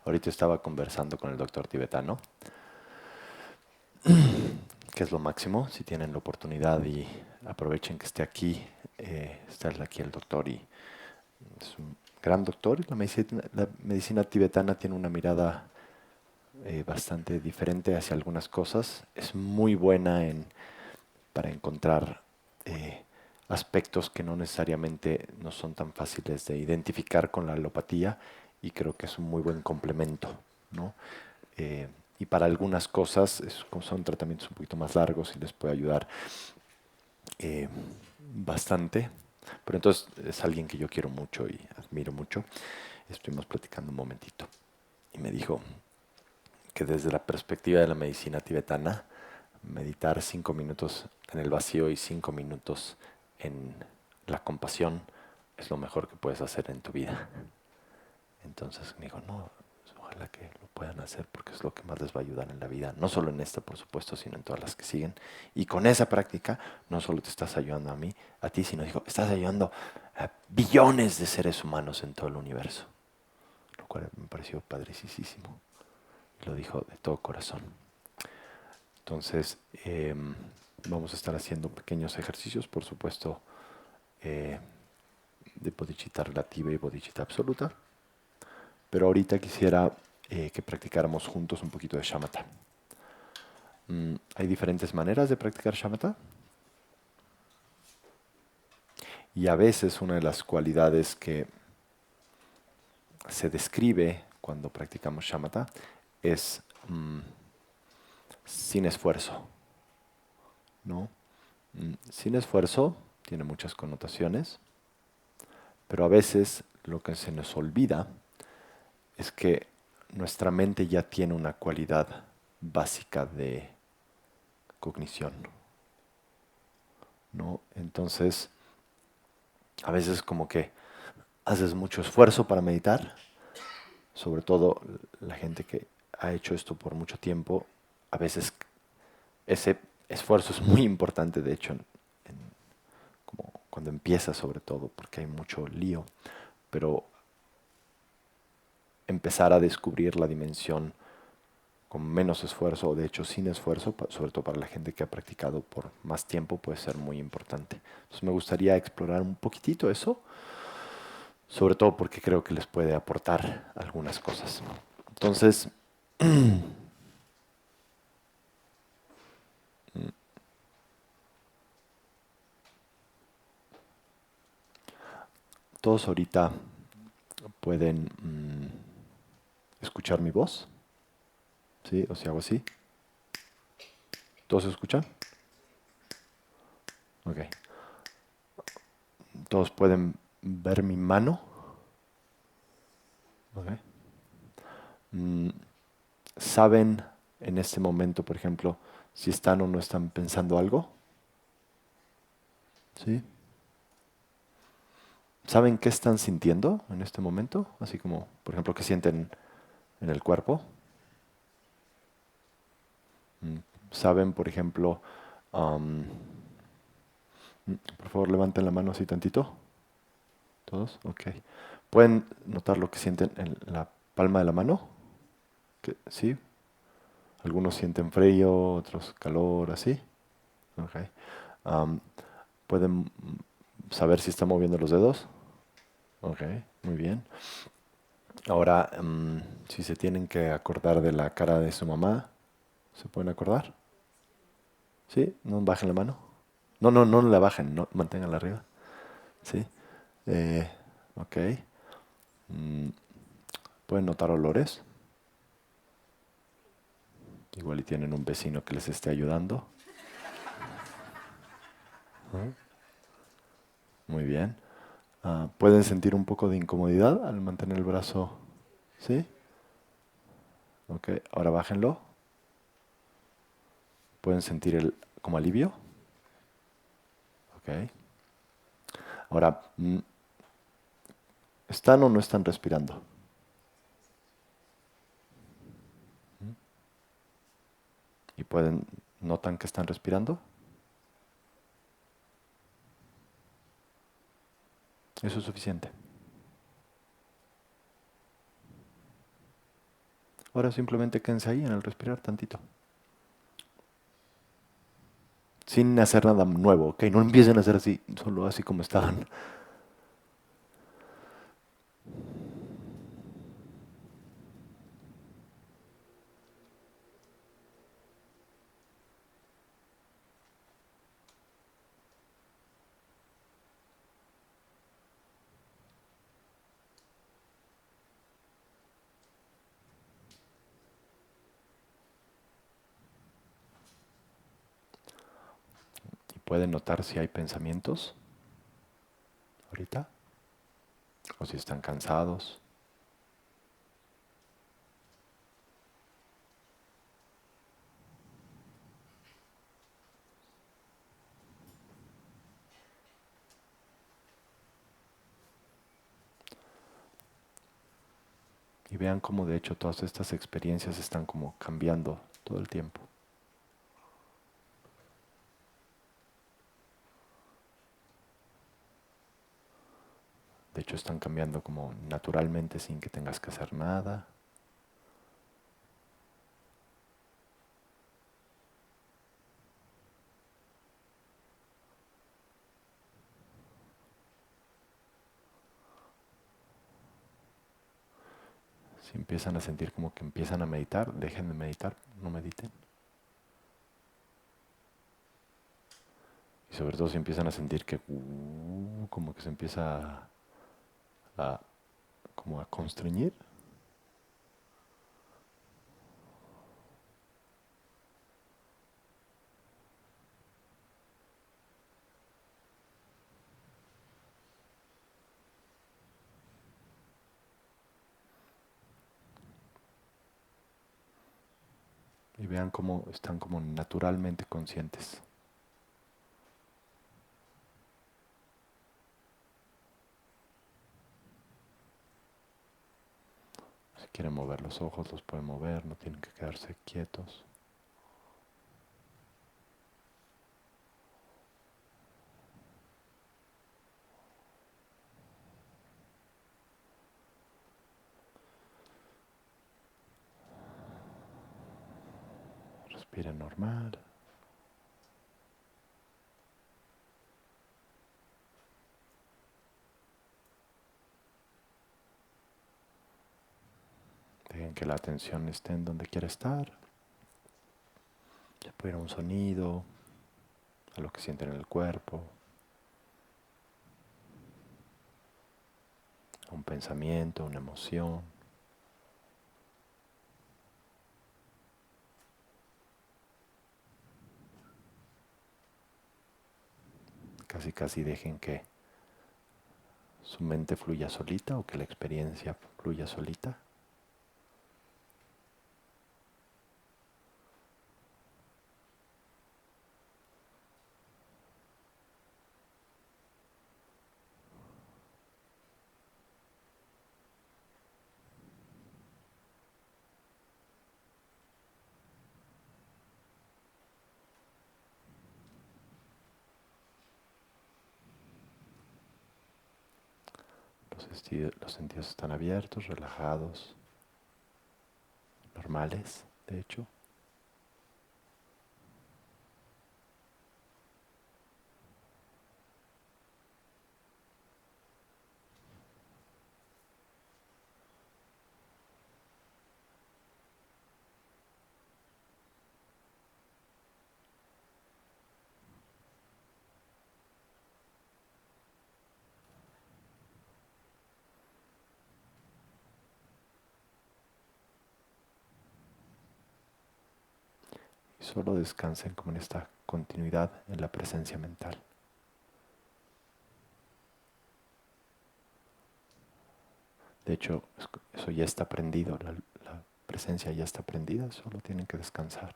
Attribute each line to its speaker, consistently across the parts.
Speaker 1: Ahorita estaba conversando con el doctor tibetano, que es lo máximo. Si tienen la oportunidad y aprovechen que esté aquí, está aquí el doctor y es un gran doctor. La medicina tibetana tiene una mirada bastante diferente hacia algunas cosas. Es muy buena para encontrar aspectos que no necesariamente no son tan fáciles de identificar con la alopatía y creo que es un muy buen complemento, ¿no? Eh, y para algunas cosas son tratamientos un poquito más largos y les puede ayudar eh, bastante. Pero entonces es alguien que yo quiero mucho y admiro mucho. Estuvimos platicando un momentito y me dijo que desde la perspectiva de la medicina tibetana, meditar 5 minutos en el vacío y 5 minutos en la compasión es lo mejor que puedes hacer en tu vida. Entonces me dijo, no, ojalá que lo puedan hacer porque es lo que más les va a ayudar en la vida, no solo en esta, por supuesto, sino en todas las que siguen. Y con esa práctica, no solo te estás ayudando a ti, sino dijo, estás ayudando a billones de seres humanos en todo el universo, lo cual me pareció padricísimo. Y lo dijo de todo corazón. Entonces, vamos a estar haciendo pequeños ejercicios, por supuesto, eh, de bodhicitta relativa y bodhicitta absoluta. Pero ahorita quisiera que practicáramos juntos un poquito de shamatha. Hay diferentes maneras de practicar shamatha. Y a veces una de las cualidades que se describe cuando practicamos shamatha es sin esfuerzo, ¿no? Sin esfuerzo tiene muchas connotaciones, pero a veces lo que se nos olvida es que nuestra mente ya tiene una cualidad básica de cognición, ¿no? Entonces, a veces como que haces mucho esfuerzo para meditar, sobre todo la gente que ha hecho esto por mucho tiempo, a veces ese esfuerzo es muy importante, de hecho, como cuando empieza sobre todo, porque hay mucho lío, pero empezar a descubrir la dimensión con menos esfuerzo o de hecho sin esfuerzo, sobre todo para la gente que ha practicado por más tiempo, puede ser muy importante. Entonces me gustaría explorar un poquitito eso, sobre todo porque creo que les puede aportar algunas cosas. Entonces, todos ahorita pueden escuchar mi voz, ¿sí? O si hago así, ¿todos escuchan? Ok. Todos pueden ver mi mano, ok. Mm, ¿Saben en este momento, por ejemplo, si están o no están pensando algo? ¿Sí? ¿Saben qué están sintiendo en este momento? Así como, por ejemplo, qué sienten en el cuerpo. Mm, ¿Saben, por ejemplo, am, por favor levanten la mano así tantito? ¿Todos? Ok. ¿Pueden notar lo que sienten en la palma de la mano? ¿Sí? Algunos sienten frío, otros calor, así. Ok. Am, ¿Pueden saber si están moviendo los dedos? Ok, muy bien. Ahora, si se tienen que acordar de la cara de su mamá, ¿se pueden acordar? ¿Sí? No bajen la mano. No, no, no la bajen, no, manténganla arriba. ¿Sí? Eh, ok. Mm, ¿Pueden notar olores? Igual y tienen un vecino que les esté ayudando. Muy bien. ¿Pueden sentir un poco de incomodidad al mantener el brazo? ¿Sí? Ok, ahora bájenlo. ¿Pueden sentir el como alivio? Ok. Ahora, ¿están o no están respirando? ¿Y notan que están respirando? Eso es suficiente. Ahora simplemente quédense ahí en el respirar tantito. Sin hacer nada nuevo, ¿ok? No empiecen a hacer así, solo así como estaban. Y pueden notar si hay pensamientos ahorita o si están cansados. Y vean cómo de hecho todas estas experiencias están como cambiando todo el tiempo. De hecho están cambiando como naturalmente sin que tengas que hacer nada. Si empiezan a sentir como que empiezan a meditar, dejen de meditar, no mediten. Y sobre todo si empiezan a sentir que como que se empieza a, como a constreñir. Y vean cómo están como naturalmente conscientes. Si quieren mover los ojos, los pueden mover, no tienen que quedarse quietos. Respiren normal. Dejen que la atención esté en donde quiera estar. Ya puede ir a un sonido, a lo que sienten en el cuerpo, a un pensamiento, una emoción. Casi casi dejen que su mente fluya solita o que la experiencia fluya solita. Los sentidos están abiertos, relajados, normales, de hecho. Y solo descansen como en esta continuidad en la presencia mental. De hecho, eso ya está aprendido, la presencia ya está aprendida, solo tienen que descansar.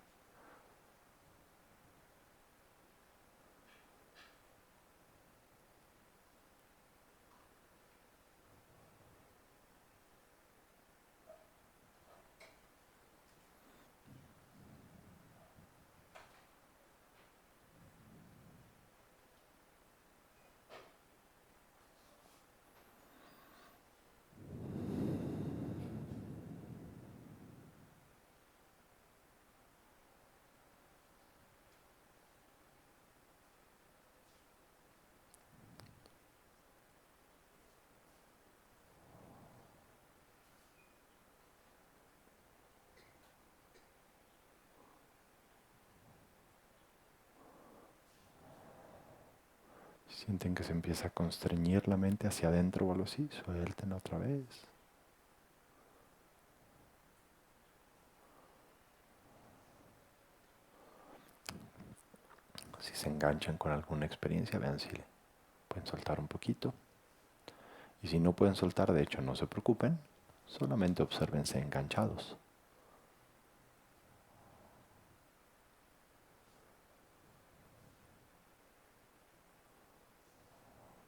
Speaker 1: Sienten que se empieza a constreñir la mente hacia adentro o algo así. Suelten otra vez. Si se enganchan con alguna experiencia, vean si pueden soltar un poquito. Y si no pueden soltar, de hecho, no se preocupen. Solamente obsérvense enganchados.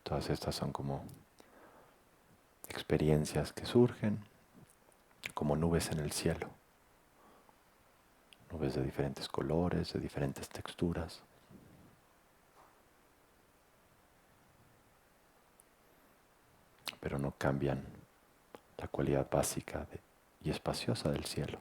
Speaker 1: Todas estas son como experiencias que surgen, como nubes en el cielo. Nubes de diferentes colores, de diferentes texturas. Pero no cambian la cualidad básica y espaciosa del cielo.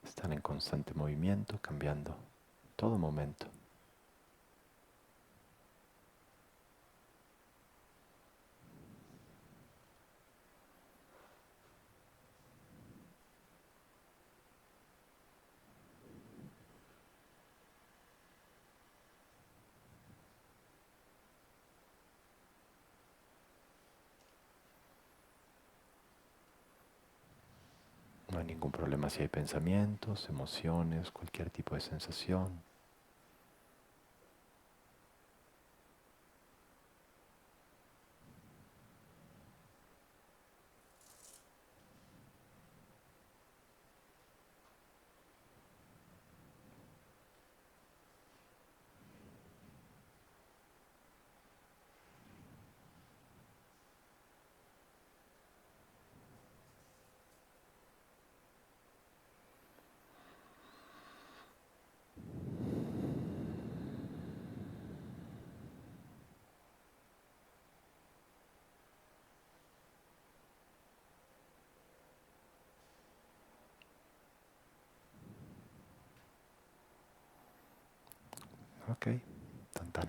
Speaker 1: Están en constante movimiento, cambiando todo momento. No hay ningún problema si hay pensamientos, emociones, cualquier tipo de sensación. Ok, tan tan.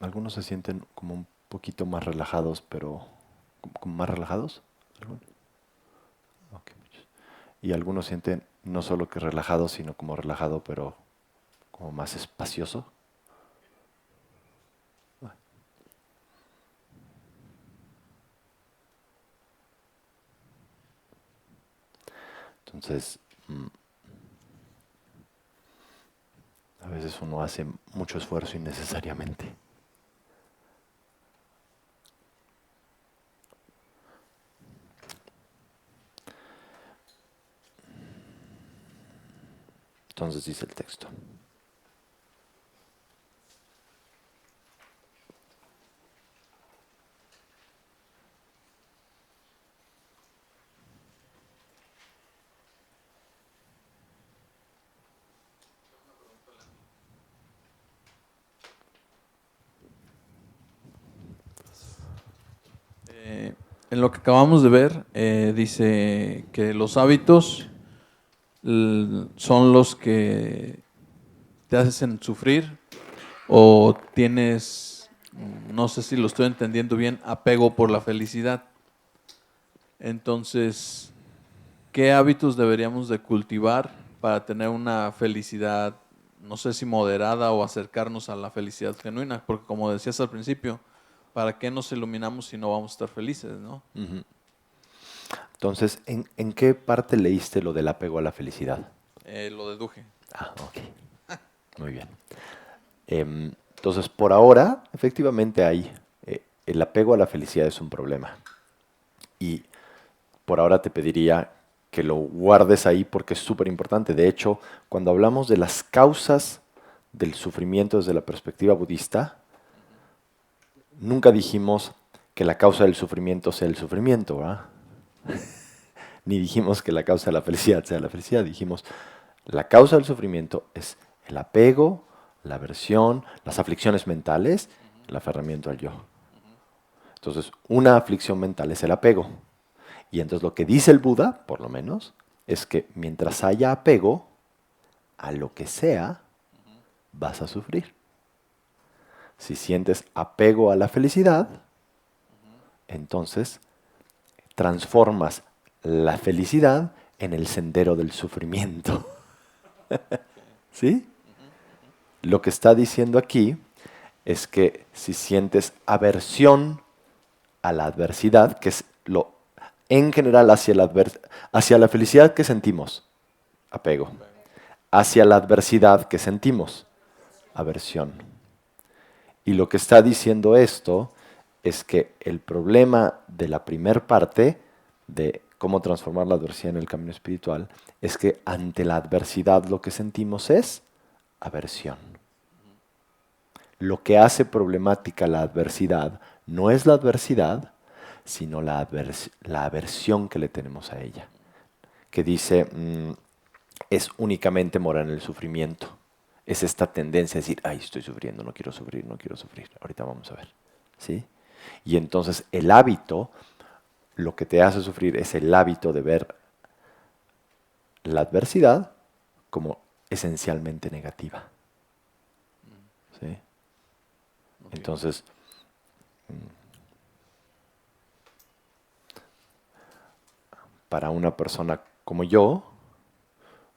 Speaker 1: Algunos se sienten como un poquito más relajados, pero como más relajados. ¿Alguno? Ok, muchos. Y algunos sienten no solo que relajado, sino como relajado, pero como más espacioso. Ah, entonces, a veces uno hace mucho esfuerzo innecesariamente. Entonces dice el texto.
Speaker 2: En lo que acabamos de ver, dice que los hábitos son los que te hacen sufrir o tienes, no sé si lo estoy entendiendo bien, apego por la felicidad. Entonces, ¿qué hábitos deberíamos de cultivar para tener una felicidad, no sé si moderada o acercarnos a la felicidad genuina? Porque como decías al principio, ¿para qué nos iluminamos si no vamos a estar felices, no?
Speaker 1: Ujú. Entonces, ¿en qué parte leíste lo del apego a la felicidad?
Speaker 2: Lo deduje.
Speaker 1: Ah, ok. Muy bien. Entonces, por ahora, efectivamente el apego a la felicidad es un problema. Y por ahora te pediría que lo guardes ahí porque es súper importante. De hecho, cuando hablamos de las causas del sufrimiento desde la perspectiva budista, nunca dijimos que la causa del sufrimiento sea el sufrimiento, ¿verdad? Ni dijimos que la causa de la felicidad sea la felicidad. Dijimos, la causa del sufrimiento es El apego, la aversión, las aflicciones mentales, el aferramiento al yo. Entonces, una aflicción mental es el apego. Y entonces lo que dice el Buda, por lo menos, es que mientras haya apego a lo que sea, vas a sufrir. Si sientes apego a la felicidad, entonces transformas la felicidad en el sendero del sufrimiento. ¿Sí? Lo que está diciendo aquí es que si sientes aversión a la adversidad, que es lo en general hacia la felicidad que sentimos, apego. Hacia la adversidad que sentimos, aversión. Y lo que está diciendo esto es que el problema de la primer parte de cómo transformar la adversidad en el camino espiritual es que ante la adversidad lo que sentimos es aversión. Lo que hace problemática la adversidad no es la adversidad, sino la aversión que le tenemos a ella. Que dice, es únicamente morar en el sufrimiento. Es esta tendencia a decir, ay, estoy sufriendo, no quiero sufrir, no quiero sufrir. Ahorita vamos a ver. ¿Sí? Y entonces el hábito, lo que te hace sufrir es el hábito de ver la adversidad como esencialmente negativa. ¿Sí? Entonces, para una persona como yo,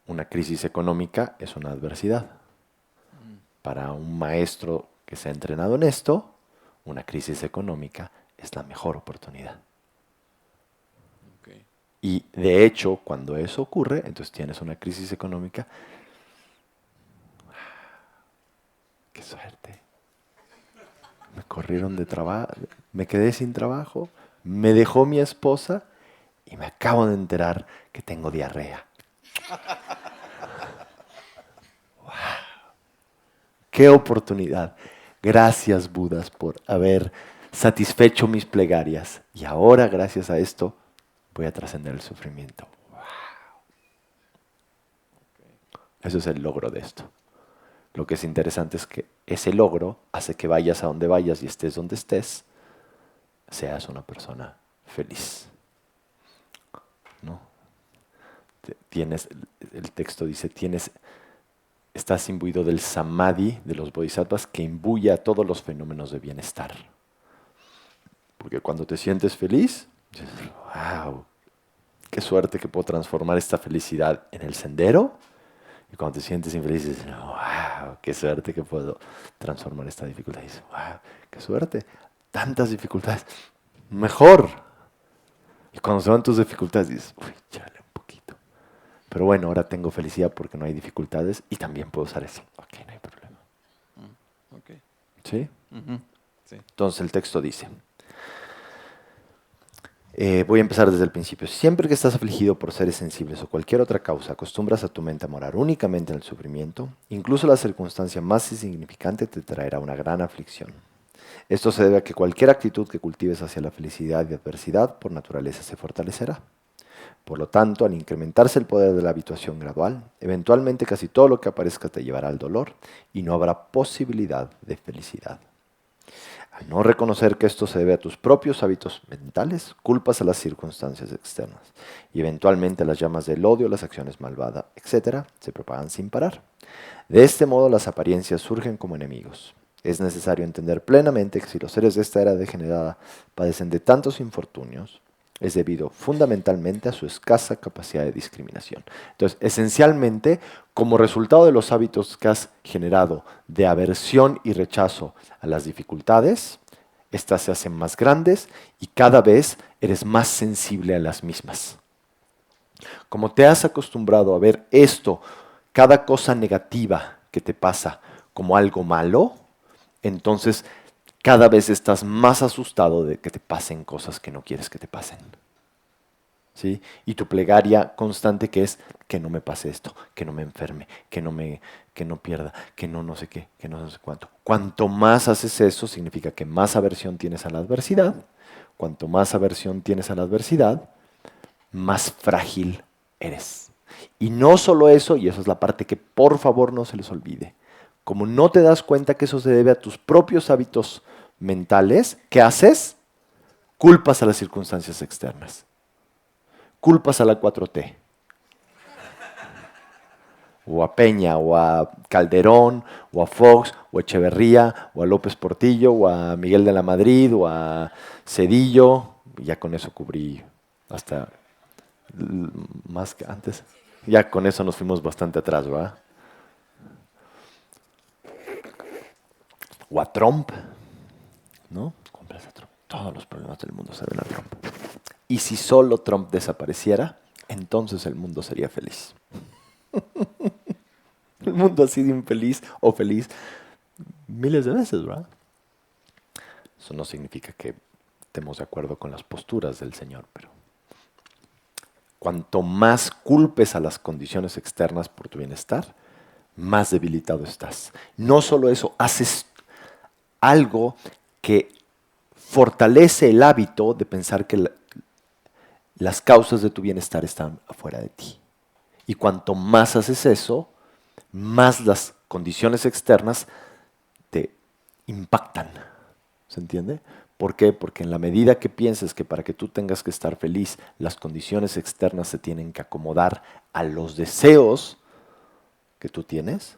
Speaker 1: una crisis económica es una adversidad. Para un maestro que se ha entrenado en esto, una crisis económica es la mejor oportunidad.
Speaker 2: Okay.
Speaker 1: Y de hecho, cuando eso ocurre, entonces tienes una crisis económica. ¡Qué suerte! Me corrieron de trabajo, me quedé sin trabajo, me dejó mi esposa y me acabo de enterar que tengo diarrea. ¡Wow! ¡Qué oportunidad! Gracias, Budas, por haber satisfecho mis plegarias. Y ahora, gracias a esto, voy a trascender el sufrimiento. ¡Wow! Eso es el logro de esto. Lo que es interesante es que ese logro hace que vayas a donde vayas y estés donde estés, seas una persona feliz. ¿No? Tienes, el texto dice, estás imbuido del samadhi de los bodhisattvas que imbuye a todos los fenómenos de bienestar. Porque cuando te sientes feliz, dices, wow, qué suerte que puedo transformar esta felicidad en el sendero. Y cuando te sientes infeliz, dices, wow, qué suerte que puedo transformar esta dificultad. Y dices, wow, qué suerte, tantas dificultades, mejor. Y cuando se van tus dificultades, dices, uy, chale un poquito. Pero bueno, ahora tengo felicidad porque no hay dificultades y también puedo usar eso. Ok, no hay problema.
Speaker 2: Okay.
Speaker 1: ¿Sí?
Speaker 2: Sí.
Speaker 1: Entonces el texto dice, voy a empezar desde el principio. Siempre que estás afligido por seres sensibles o cualquier otra causa, acostumbras a tu mente a morar únicamente en el sufrimiento, incluso la circunstancia más insignificante te traerá una gran aflicción. Esto se debe a que cualquier actitud que cultives hacia la felicidad y adversidad por naturaleza se fortalecerá. Por lo tanto, al incrementarse el poder de la habituación gradual, eventualmente casi todo lo que aparezca te llevará al dolor y no habrá posibilidad de felicidad. Al no reconocer que esto se debe a tus propios hábitos mentales, culpas a las circunstancias externas y eventualmente las llamas del odio, las acciones malvadas, etc., se propagan sin parar. De este modo las apariencias surgen como enemigos. Es necesario entender plenamente que si los seres de esta era degenerada padecen de tantos infortunios, es debido fundamentalmente a su escasa capacidad de discriminación. Entonces, esencialmente, como resultado de los hábitos que has generado de aversión y rechazo a las dificultades, estas se hacen más grandes y cada vez eres más sensible a las mismas. Como te has acostumbrado a ver esto, cada cosa negativa que te pasa como algo malo, entonces cada vez estás más asustado de que te pasen cosas que no quieres que te pasen. ¿Sí? Y tu plegaria constante que es que no me pase esto, que no me enferme, que no pierda, que no sé qué, que no sé cuánto. Cuanto más haces eso, significa que más aversión tienes a la adversidad. Cuanto más aversión tienes a la adversidad, más frágil eres. Y no solo eso, y esa es la parte que por favor no se les olvide, como no te das cuenta que eso se debe a tus propios hábitos mentales, ¿qué haces? Culpas a las circunstancias externas. Culpas a la 4T. O a Peña, o a Calderón, o a Fox, o a Echeverría, o a López Portillo, o a Miguel de la Madrid, o a Cedillo. Y ya con eso cubrí hasta más que antes. Ya con eso nos fuimos bastante atrás, ¿verdad? O a Trump, ¿no? Compras a Trump. Todos los problemas del mundo se ven a Trump. Y si solo Trump desapareciera, entonces el mundo sería feliz. El mundo ha sido infeliz o feliz miles de veces, ¿verdad? Eso no significa que estemos de acuerdo con las posturas del Señor, pero cuanto más culpes a las condiciones externas por tu bienestar, más debilitado estás. No solo eso, haces algo que fortalece el hábito de pensar que las causas de tu bienestar están afuera de ti. Y cuanto más haces eso, más las condiciones externas te impactan. ¿Se entiende? ¿Por qué? Porque en la medida que pienses que para que tú tengas que estar feliz, las condiciones externas se tienen que acomodar a los deseos que tú tienes,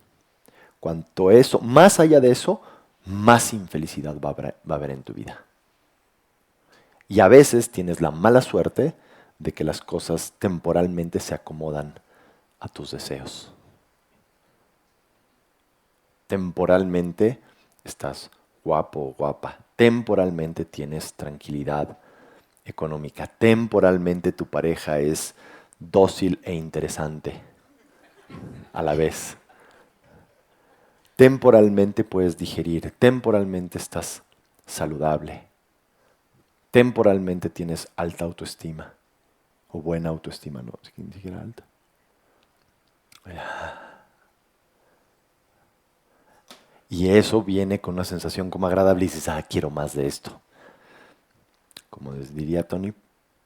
Speaker 1: cuanto eso, más allá de eso, más infelicidad va a haber en tu vida. Y a veces tienes la mala suerte de que las cosas temporalmente se acomodan a tus deseos. Temporalmente estás guapo o guapa. Temporalmente tienes tranquilidad económica. Temporalmente tu pareja es dócil e interesante a la vez. Temporalmente puedes digerir. Temporalmente estás saludable. Temporalmente tienes alta autoestima. O buena autoestima, no, ni siquiera alta. Y eso viene con una sensación como agradable y dices, quiero más de esto. Como les diría Tony,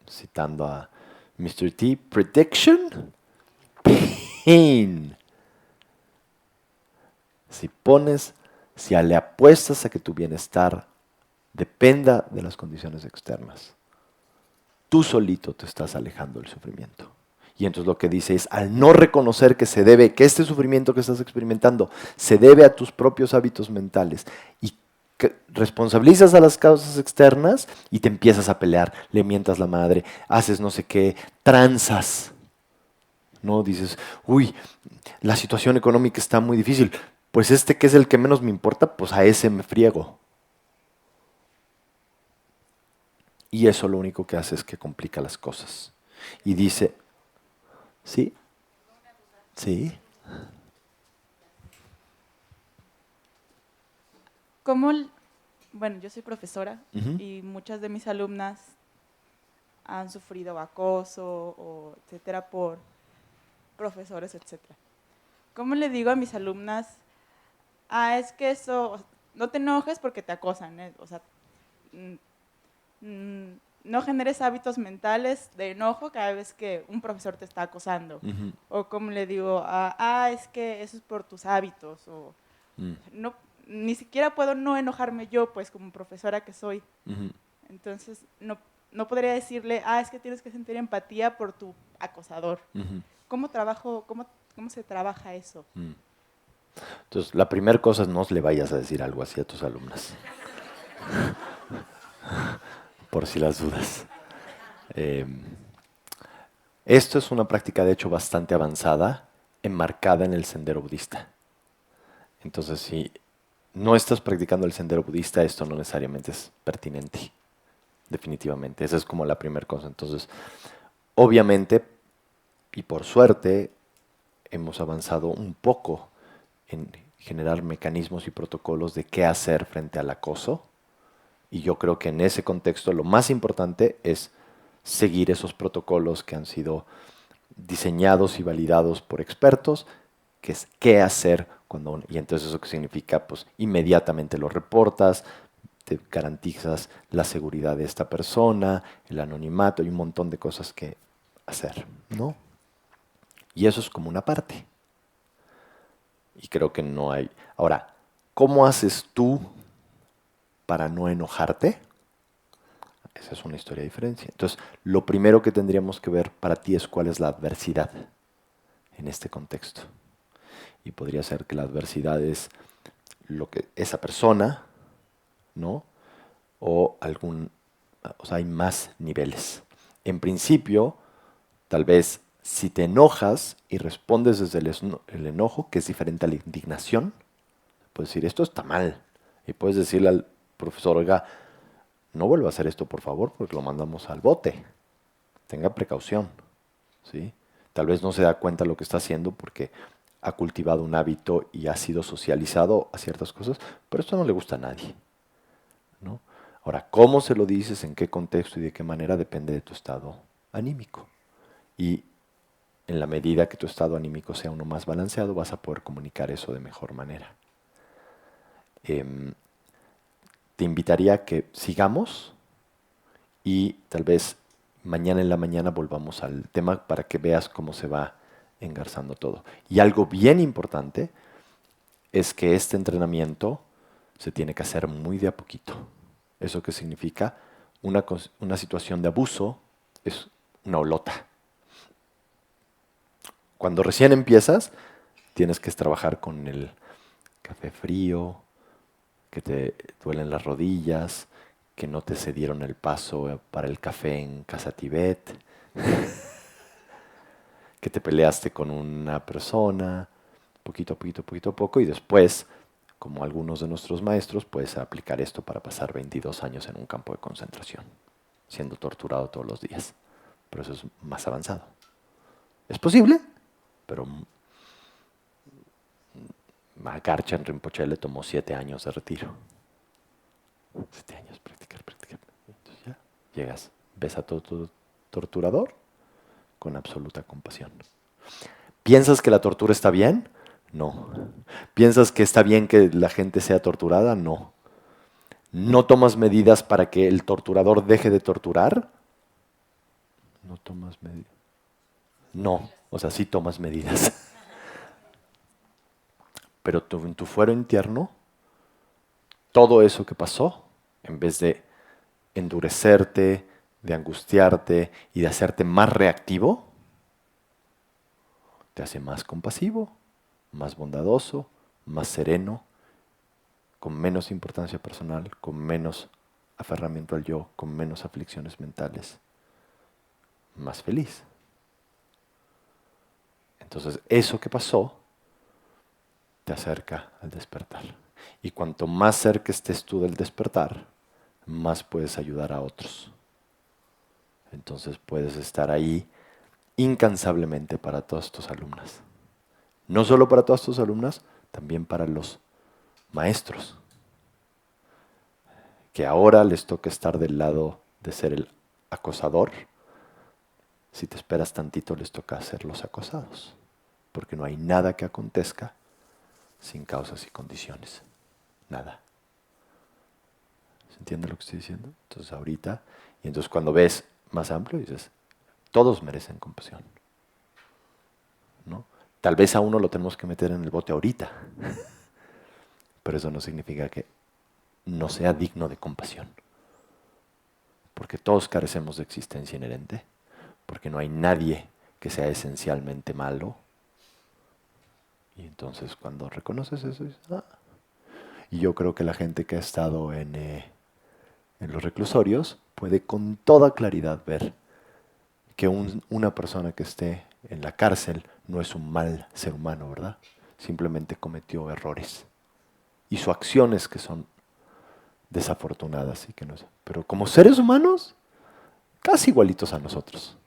Speaker 1: citando a Mr. T, prediction, pain. Si le apuestas a que tu bienestar dependa de las condiciones externas, tú solito te estás alejando del sufrimiento. Y entonces lo que dice es, al no reconocer que que este sufrimiento que estás experimentando se debe a tus propios hábitos mentales y responsabilizas a las causas externas y te empiezas a pelear, le mientas la madre, haces no sé qué, tranzas. No dices, uy, la situación económica está muy difícil, pues que es el que menos me importa, pues a ese me friego. Y eso lo único que hace es que complica las cosas. Y dice, ¿sí? Sí.
Speaker 3: Bueno, yo soy profesora
Speaker 1: Ujú.
Speaker 3: y muchas de mis alumnas han sufrido acoso o etcétera por profesores, etcétera. ¿Cómo le digo a mis alumnas, es que eso, no te enojes porque te acosan, ¿eh? O sea, no generes hábitos mentales de enojo cada vez que un profesor te está acosando?
Speaker 1: Ujú.
Speaker 3: O como le digo, es que eso es por tus hábitos, o no, ni siquiera puedo no enojarme yo, pues como profesora que soy.
Speaker 1: Ujú.
Speaker 3: Entonces, no podría decirle, es que tienes que sentir empatía por tu acosador.
Speaker 1: Ujú.
Speaker 3: ¿Cómo se trabaja eso?
Speaker 1: Entonces, la primera cosa es no le vayas a decir algo así a tus alumnas. Por si las dudas. Esto es una práctica, de hecho, bastante avanzada, enmarcada en el sendero budista. Entonces, si no estás practicando el sendero budista, esto no necesariamente es pertinente. Definitivamente. Esa es como la primera cosa. Entonces, obviamente, y por suerte, hemos avanzado un poco en generar mecanismos y protocolos de qué hacer frente al acoso. Y yo creo que en ese contexto lo más importante es seguir esos protocolos que han sido diseñados y validados por expertos, que es qué hacer y entonces eso qué significa, pues inmediatamente lo reportas, te garantizas la seguridad de esta persona, el anonimato y un montón de cosas que hacer, ¿no? Y eso es como una parte. Y creo que no hay... Ahora, ¿cómo haces tú para no enojarte? Esa es una historia de diferencia. Entonces, lo primero que tendríamos que ver para ti es cuál es la adversidad en este contexto. Y podría ser que la adversidad es lo que esa persona, ¿no? O sea, hay más niveles. En principio, tal vez si te enojas y respondes desde el enojo, que es diferente a la indignación, puedes decir, esto está mal. Y puedes decirle al profesor, oiga, no vuelva a hacer esto, por favor, porque lo mandamos al bote. Tenga precaución, ¿sí? Tal vez no se da cuenta de lo que está haciendo porque ha cultivado un hábito y ha sido socializado a ciertas cosas, pero esto no le gusta a nadie, ¿no? Ahora, ¿cómo se lo dices, en qué contexto y de qué manera depende de tu estado anímico? Y en la medida que tu estado anímico sea uno más balanceado, vas a poder comunicar eso de mejor manera. Te invitaría a que sigamos y tal vez mañana en la mañana volvamos al tema para que veas cómo se va engarzando todo. Y algo bien importante es que este entrenamiento se tiene que hacer muy de a poquito. ¿Eso qué significa? Una situación de abuso es una olota. Cuando recién empiezas, tienes que trabajar con el café frío, que te duelen las rodillas, que no te cedieron el paso para el café en Casa Tibet, que te peleaste con una persona, poquito a poquito, poquito a poco, y después, como algunos de nuestros maestros, puedes aplicar esto para pasar 22 años en un campo de concentración, siendo torturado todos los días. Pero eso es más avanzado. ¿Es posible? Pero a Garchan Rinpoche le tomó 7 años de retiro. 7 años, practicar. Entonces ya llegas, ves a tu torturador con absoluta compasión. ¿Piensas que la tortura está bien? No. ¿Piensas que está bien que la gente sea torturada? No. ¿No tomas medidas para que el torturador deje de torturar? No tomas medidas. No, o sea, sí tomas medidas. Pero en tu fuero interno, todo eso que pasó, en vez de endurecerte, de angustiarte y de hacerte más reactivo, te hace más compasivo, más bondadoso, más sereno, con menos importancia personal, con menos aferramiento al yo, con menos aflicciones mentales, más feliz. Entonces, eso que pasó te acerca al despertar. Y cuanto más cerca estés tú del despertar, más puedes ayudar a otros. Entonces puedes estar ahí incansablemente para todas tus alumnas. No solo para todas tus alumnas, también para los maestros, que ahora les toca estar del lado de ser el acosador. Si te esperas tantito, les toca ser los acosados, porque no hay nada que acontezca sin causas y condiciones. Nada. ¿Se entiende lo que estoy diciendo? Entonces ahorita, y entonces cuando ves más amplio, dices, todos merecen compasión, ¿no? Tal vez a uno lo tenemos que meter en el bote ahorita, pero eso no significa que no sea digno de compasión, porque todos carecemos de existencia inherente, porque no hay nadie que sea esencialmente malo. Y entonces cuando reconoces eso, dices, ah. Y yo creo que la gente que ha estado en los reclusorios puede con toda claridad ver que una persona que esté en la cárcel no es un mal ser humano, ¿verdad? Simplemente cometió errores. Hizo acciones que son desafortunadas y que no es. Pero como seres humanos, casi igualitos a nosotros.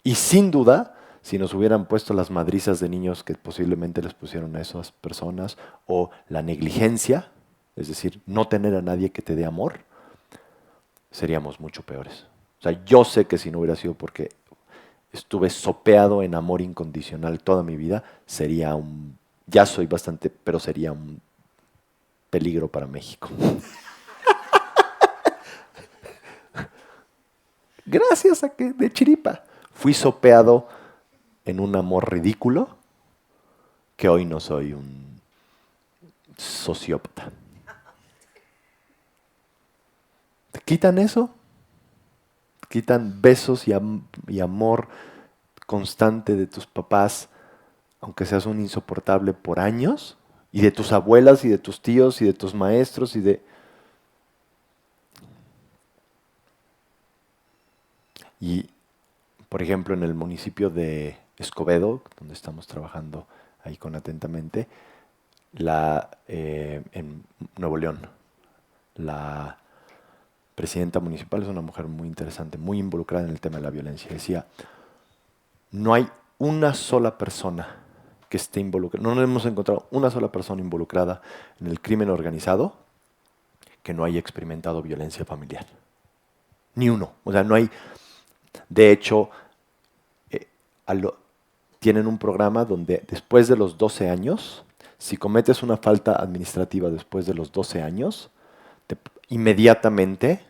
Speaker 1: Y sin duda, si nos hubieran puesto las madrizas de niños que posiblemente les pusieron a esas personas, o la negligencia, es decir, no tener a nadie que te dé amor, seríamos mucho peores. O sea, yo sé que si no hubiera sido porque estuve sopeado en amor incondicional toda mi vida, ya soy bastante, pero sería un peligro para México. Gracias a que de chiripa fui sopeado en un amor ridículo que hoy no soy un sociópata. ¿Te quitan eso? ¿Te quitan besos y amor constante de tus papás, aunque seas un insoportable por años? Y de tus abuelas y de tus tíos y de tus maestros y de... Y, por ejemplo, en el municipio de Escobedo, donde estamos trabajando ahí con Atentamente, en Nuevo León, la presidenta municipal es una mujer muy interesante, muy involucrada en el tema de la violencia. Decía, no hay una sola persona que esté involucrada, no hemos encontrado una sola persona involucrada en el crimen organizado que no haya experimentado violencia familiar. Ni uno. O sea, no hay... De hecho, eh, tienen un programa donde después de los 12 años, si cometes una falta administrativa después de los 12 años, inmediatamente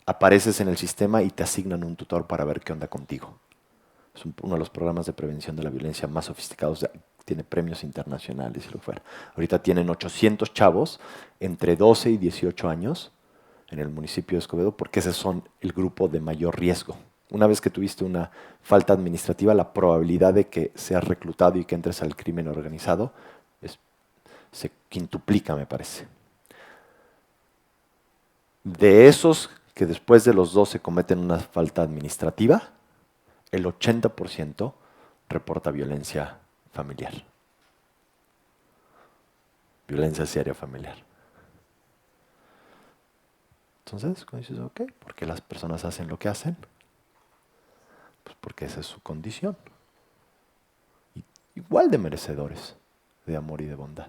Speaker 1: apareces en el sistema y te asignan un tutor para ver qué onda contigo. Es uno de los programas de prevención de la violencia más sofisticados. Tiene premios internacionales y lo fuera. Ahorita tienen 800 chavos entre 12 y 18 años en el municipio de Escobedo porque ese son el grupo de mayor riesgo. Una vez que tuviste una falta administrativa, la probabilidad de que seas reclutado y que entres al crimen organizado se quintuplica, me parece. De esos que después de los 12 cometen una falta administrativa, el 80% reporta violencia familiar. Violencia seria familiar. Entonces, cuando dices, ok, ¿por qué las personas hacen lo que hacen? Pues porque esa es su condición. Igual de merecedores de amor y de bondad.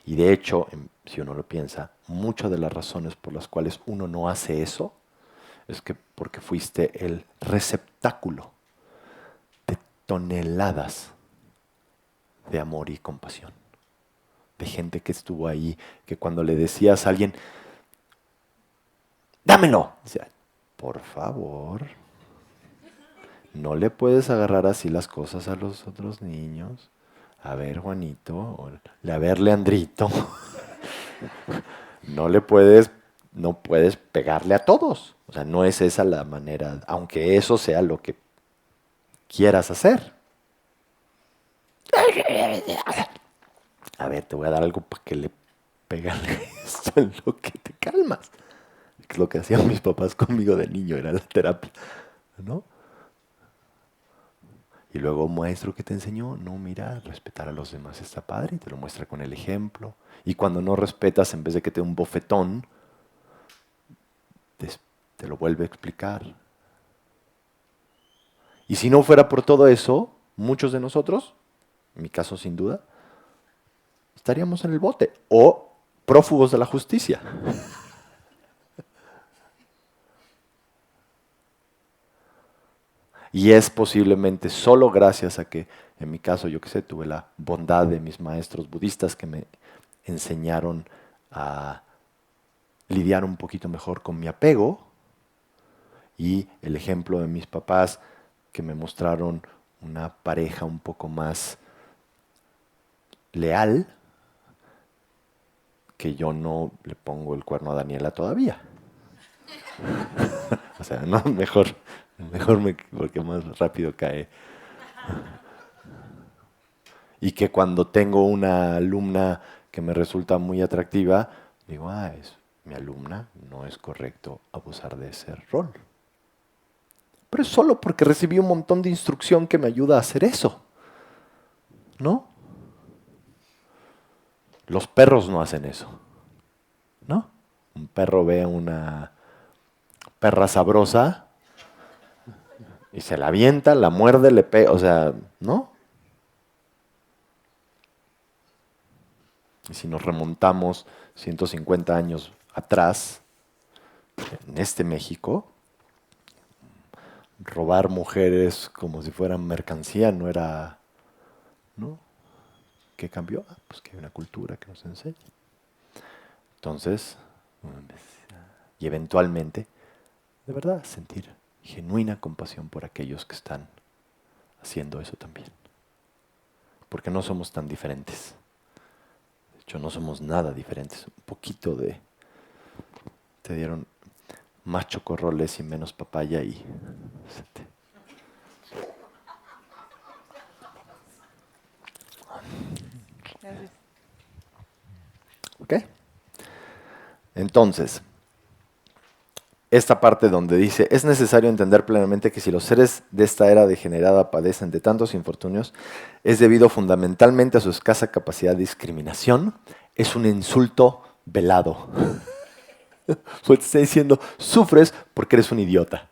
Speaker 1: Y de hecho, si uno lo piensa, muchas de las razones por las cuales uno no hace eso es que porque fuiste el receptáculo de toneladas de amor y compasión. De gente que estuvo ahí, que cuando le decías a alguien, dámelo, decía, por favor, no le puedes agarrar así las cosas a los otros niños. A ver, Juanito, o a ver, Leandrito, no puedes pegarle a todos. O sea, no es esa la manera, aunque eso sea lo que quieras hacer. A ver, te voy a dar algo para que le pegale esto en lo que te calmas. Es lo que hacían mis papás conmigo de niño, era la terapia, ¿no? Y luego un maestro que te enseñó, no, mira, respetar a los demás está padre, y te lo muestra con el ejemplo. Y cuando no respetas, en vez de que te dé un bofetón, te lo vuelve a explicar. Y si no fuera por todo eso, muchos de nosotros, en mi caso sin duda, estaríamos en el bote o prófugos de la justicia. Y es posiblemente solo gracias a que, en mi caso, yo que sé, tuve la bondad de mis maestros budistas que me enseñaron a lidiar un poquito mejor con mi apego, y el ejemplo de mis papás que me mostraron una pareja un poco más leal, que yo no le pongo el cuerno a Daniela todavía. O sea, no, mejor porque más rápido cae. Y que cuando tengo una alumna que me resulta muy atractiva, digo, es mi alumna, no es correcto abusar de ese rol. Pero es solo porque recibí un montón de instrucción que me ayuda a hacer eso. ¿No? Los perros no hacen eso. ¿No? Un perro ve a una perra sabrosa y se la avienta, la muerde, le pega, o sea, ¿no? Y si nos remontamos 150 años atrás, en este México, robar mujeres como si fueran mercancía no era, ¿no? ¿Qué cambió? Pues que hay una cultura que nos enseña. Entonces, y eventualmente, de verdad, sentir genuina compasión por aquellos que están haciendo eso también. Porque no somos tan diferentes. De hecho, no somos nada diferentes. Un poquito de... Te dieron más chocorroles y menos papaya y...
Speaker 3: Gracias.
Speaker 1: ¿Ok? Entonces, esta parte donde dice, es necesario entender plenamente que si los seres de esta era degenerada padecen de tantos infortunios, es debido fundamentalmente a su escasa capacidad de discriminación, es un insulto velado. Pues te está diciendo, sufres porque eres un idiota.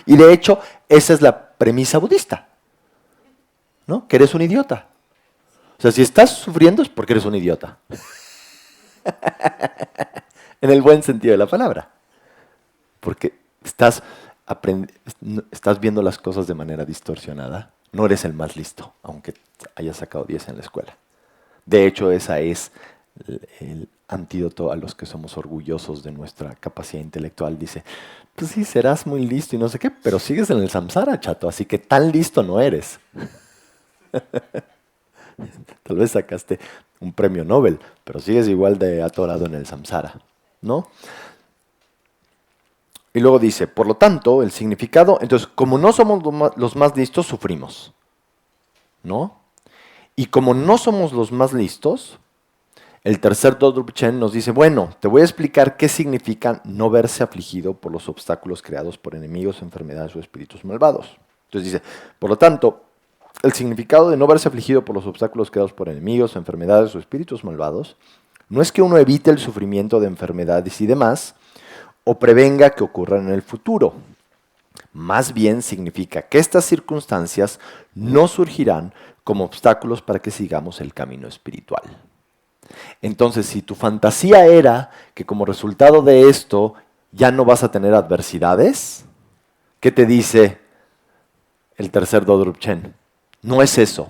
Speaker 1: Y de hecho, esa es la premisa budista, ¿no? Que eres un idiota. O sea, si estás sufriendo es porque eres un idiota. En el buen sentido de la palabra. Porque estás viendo las cosas de manera distorsionada. No eres el más listo, aunque hayas sacado 10 en la escuela. De hecho, esa es el antídoto a los que somos orgullosos de nuestra capacidad intelectual. Dice, pues sí, serás muy listo y no sé qué, pero sigues en el samsara, chato, así que tan listo no eres. Tal vez sacaste un premio Nobel, pero sigues igual de atorado en el samsara, ¿no? Y luego dice, por lo tanto, el significado, entonces, como no somos los más listos, sufrimos, ¿no? Y como no somos los más listos, el tercer Dodrup Chen nos dice, bueno, te voy a explicar qué significa no verse afligido por los obstáculos creados por enemigos, enfermedades o espíritus malvados. Entonces dice, por lo tanto, el significado de no verse afligido por los obstáculos creados por enemigos, enfermedades o espíritus malvados no es que uno evite el sufrimiento de enfermedades y demás o prevenga que ocurran en el futuro. Más bien significa que estas circunstancias no surgirán como obstáculos para que sigamos el camino espiritual. Entonces, si tu fantasía era que como resultado de esto ya no vas a tener adversidades, ¿qué te dice el tercer Dodrup Chen? No es eso.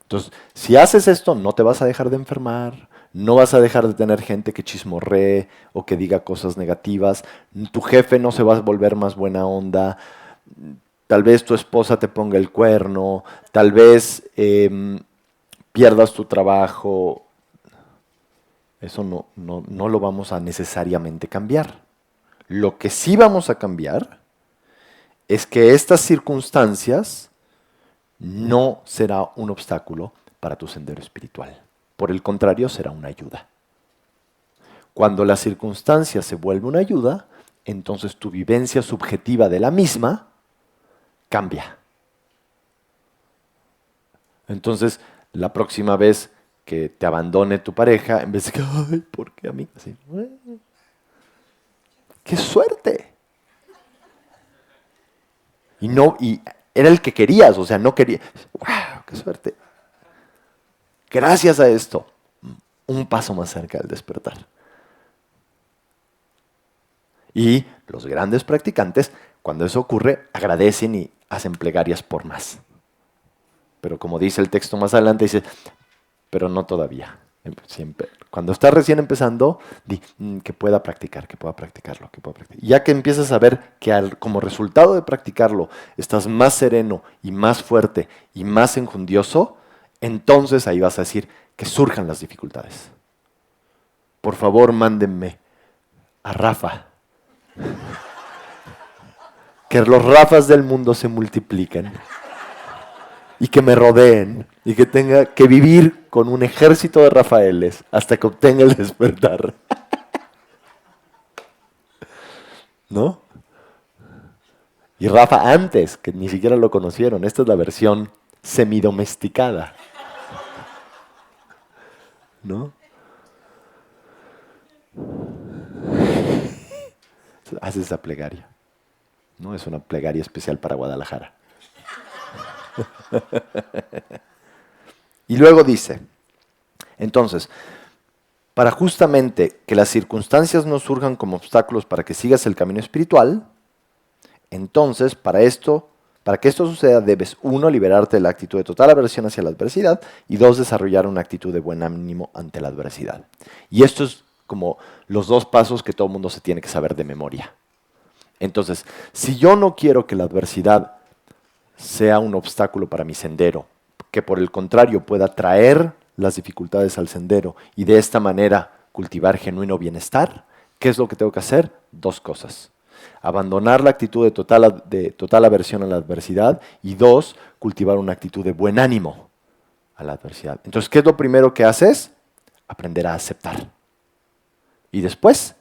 Speaker 1: Entonces, si haces esto, no te vas a dejar de enfermar, no vas a dejar de tener gente que chismorree o que diga cosas negativas, tu jefe no se va a volver más buena onda, tal vez tu esposa te ponga el cuerno, tal vez pierdas tu trabajo. Eso no lo vamos a necesariamente cambiar. Lo que sí vamos a cambiar es que estas circunstancias no será un obstáculo para tu sendero espiritual. Por el contrario, será una ayuda. Cuando la circunstancia se vuelve una ayuda, entonces tu vivencia subjetiva de la misma cambia. Entonces, la próxima vez que te abandone tu pareja, en vez de que, ay, ¿por qué a mí? Así, ¡qué suerte! Y era el que querías, o sea, no querías. ¡Wow! ¡Qué suerte! Gracias a esto, un paso más cerca del despertar. Y los grandes practicantes, cuando eso ocurre, agradecen y hacen plegarias por más. Pero como dice el texto más adelante, dice, pero no todavía. Siempre. Cuando estás recién empezando, di que pueda practicar, que pueda practicarlo, que pueda practicar. Ya que empiezas a ver que como resultado de practicarlo estás más sereno y más fuerte y más enjundioso, entonces ahí vas a decir que surjan las dificultades. Por favor, mándenme a Rafa. Que los Rafas del mundo se multipliquen. Y que me rodeen, y que tenga que vivir con un ejército de Rafaeles hasta que obtenga el despertar. ¿No? Y Rafa antes, que ni siquiera lo conocieron. Esta es la versión semidomesticada. ¿No? Haces esa plegaria. ¿No? Es una plegaria especial para Guadalajara. Y luego dice, entonces, para justamente que las circunstancias no surjan como obstáculos para que sigas el camino espiritual, entonces, para que esto suceda, debes, 1, liberarte de la actitud de total aversión hacia la adversidad, y 2, desarrollar una actitud de buen ánimo ante la adversidad. Y esto es como los 2 pasos que todo el mundo se tiene que saber de memoria. Entonces, si yo no quiero que la adversidad sea un obstáculo para mi sendero, que por el contrario pueda traer las dificultades al sendero y de esta manera cultivar genuino bienestar, ¿qué es lo que tengo que hacer? Dos cosas. Abandonar la actitud de total aversión a la adversidad y dos, cultivar una actitud de buen ánimo a la adversidad. Entonces, ¿qué es lo primero que haces? Aprender a aceptar. Y después,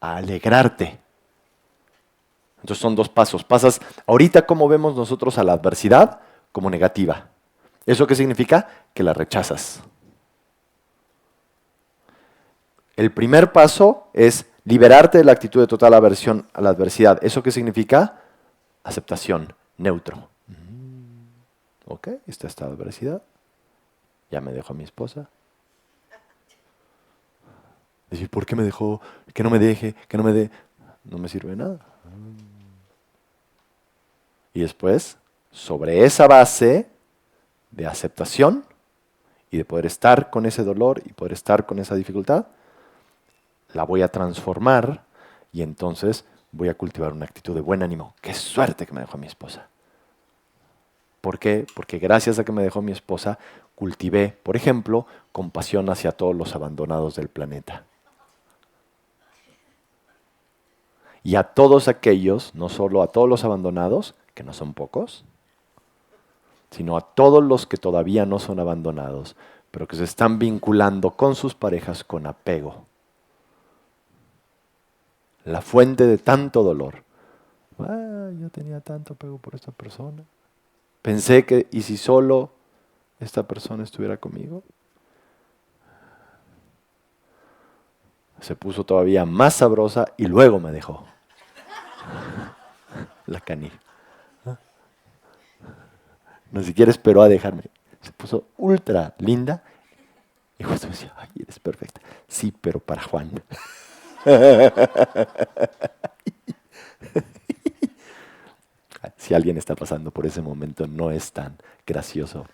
Speaker 1: a alegrarte. Entonces son dos pasos. Pasas, ahorita cómo vemos nosotros a la adversidad como negativa. ¿Eso qué significa? Que la rechazas. El primer paso es liberarte de la actitud de total aversión a la adversidad. ¿Eso qué significa? Aceptación, neutro. Ok, está esta adversidad. Ya me dejó a mi esposa. Decir, ¿por qué me dejó? Que no me deje, que no me dé. No me sirve de nada. Y después, sobre esa base de aceptación y de poder estar con ese dolor y poder estar con esa dificultad, la voy a transformar y entonces voy a cultivar una actitud de buen ánimo. ¡Qué suerte que me dejó mi esposa! ¿Por qué? Porque gracias a que me dejó mi esposa, cultivé, por ejemplo, compasión hacia todos los abandonados del planeta. Y a todos aquellos, no solo a todos los abandonados, que no son pocos, sino a todos los que todavía no son abandonados, pero que se están vinculando con sus parejas con apego. La fuente de tanto dolor. Yo tenía tanto apego por esta persona. Pensé que, ¿y si solo esta persona estuviera conmigo? Se puso todavía más sabrosa y luego me dejó. La canija. No siquiera esperó a dejarme. Se puso ultra linda. Y justo me decía, ay, eres perfecta. Sí, pero para Juan. Si alguien está pasando por ese momento, no es tan gracioso.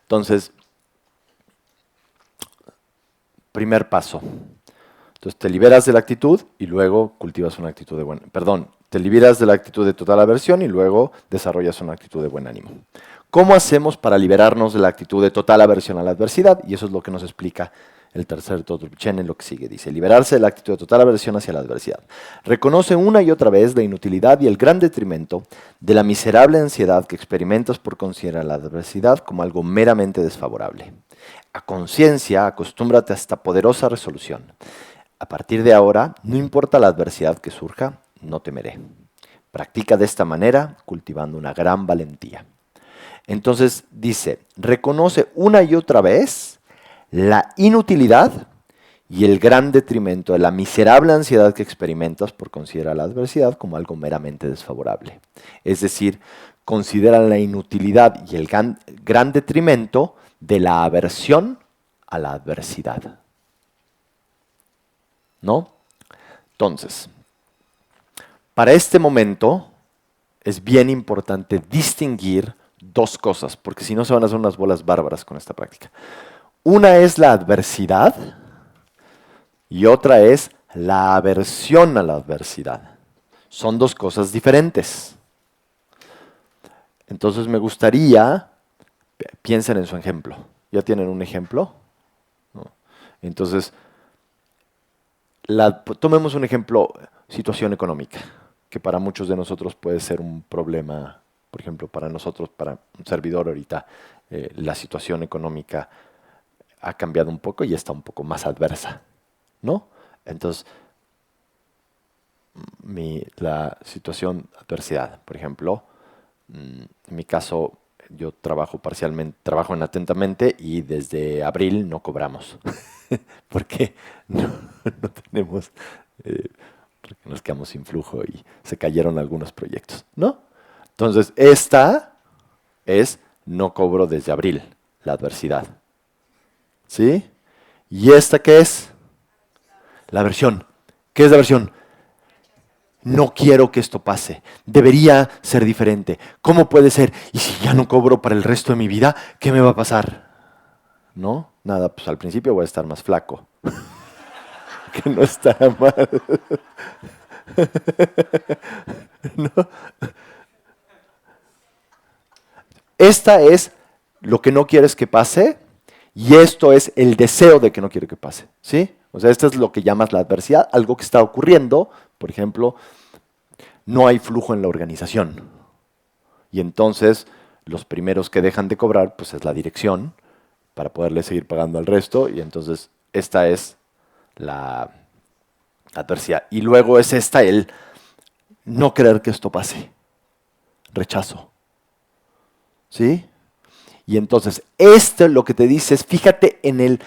Speaker 1: Entonces, primer paso. Entonces te liberas de la actitud y luego cultivas una actitud de buen... Perdón, te liberas de la actitud de total aversión y luego desarrollas una actitud de buen ánimo. ¿Cómo hacemos para liberarnos de la actitud de total aversión a la adversidad? Y eso es lo que nos explica el tercer Todruchen en lo que sigue. Dice, liberarse de la actitud de total aversión hacia la adversidad. Reconoce una y otra vez la inutilidad y el gran detrimento de la miserable ansiedad que experimentas por considerar la adversidad como algo meramente desfavorable. A conciencia, acostúmbrate a esta poderosa resolución. A partir de ahora, no importa la adversidad que surja, no temeré. Practica de esta manera, cultivando una gran valentía. Entonces dice, reconoce una y otra vez la inutilidad y el gran detrimento de la miserable ansiedad que experimentas por considerar la adversidad como algo meramente desfavorable. Es decir, considera la inutilidad y el gran detrimento de la aversión a la adversidad. ¿No? Entonces, para este momento es bien importante distinguir dos cosas, porque si no se van a hacer unas bolas bárbaras con esta práctica. Una es la adversidad y otra es la aversión a la adversidad. Son dos cosas diferentes. Entonces me gustaría, piensen en su ejemplo. ¿Ya tienen un ejemplo? ¿No? Entonces, tomemos un ejemplo, situación económica, que para muchos de nosotros puede ser un problema. Por ejemplo, para nosotros, para un servidor ahorita, la situación económica ha cambiado un poco y está un poco más adversa, ¿no? Entonces, la situación adversidad, por ejemplo, en mi caso, yo trabajo en Atentamente y desde abril no cobramos. Porque no tenemos, porque nos quedamos sin flujo y se cayeron algunos proyectos, ¿no? Entonces, esta es no cobro desde abril, la adversidad. ¿Sí? ¿Y esta qué es? La aversión. ¿Qué es la aversión? No quiero que esto pase. Debería ser diferente. ¿Cómo puede ser? ¿Y si ya no cobro para el resto de mi vida? ¿Qué me va a pasar? ¿no? Nada, pues al principio voy a estar más flaco. Que no está mal. ¿No? Esta es lo que no quieres que pase y esto es el deseo de que no quiere que pase, ¿sí? O sea, esto es lo que llamas la adversidad, algo que está ocurriendo, por ejemplo, no hay flujo en la organización. Y entonces los primeros que dejan de cobrar, pues es la dirección, para poderle seguir pagando al resto, y entonces esta es la adversidad. Y luego es esta el no querer que esto pase, rechazo. ¿Sí? Y entonces, esto lo que te dice es, fíjate en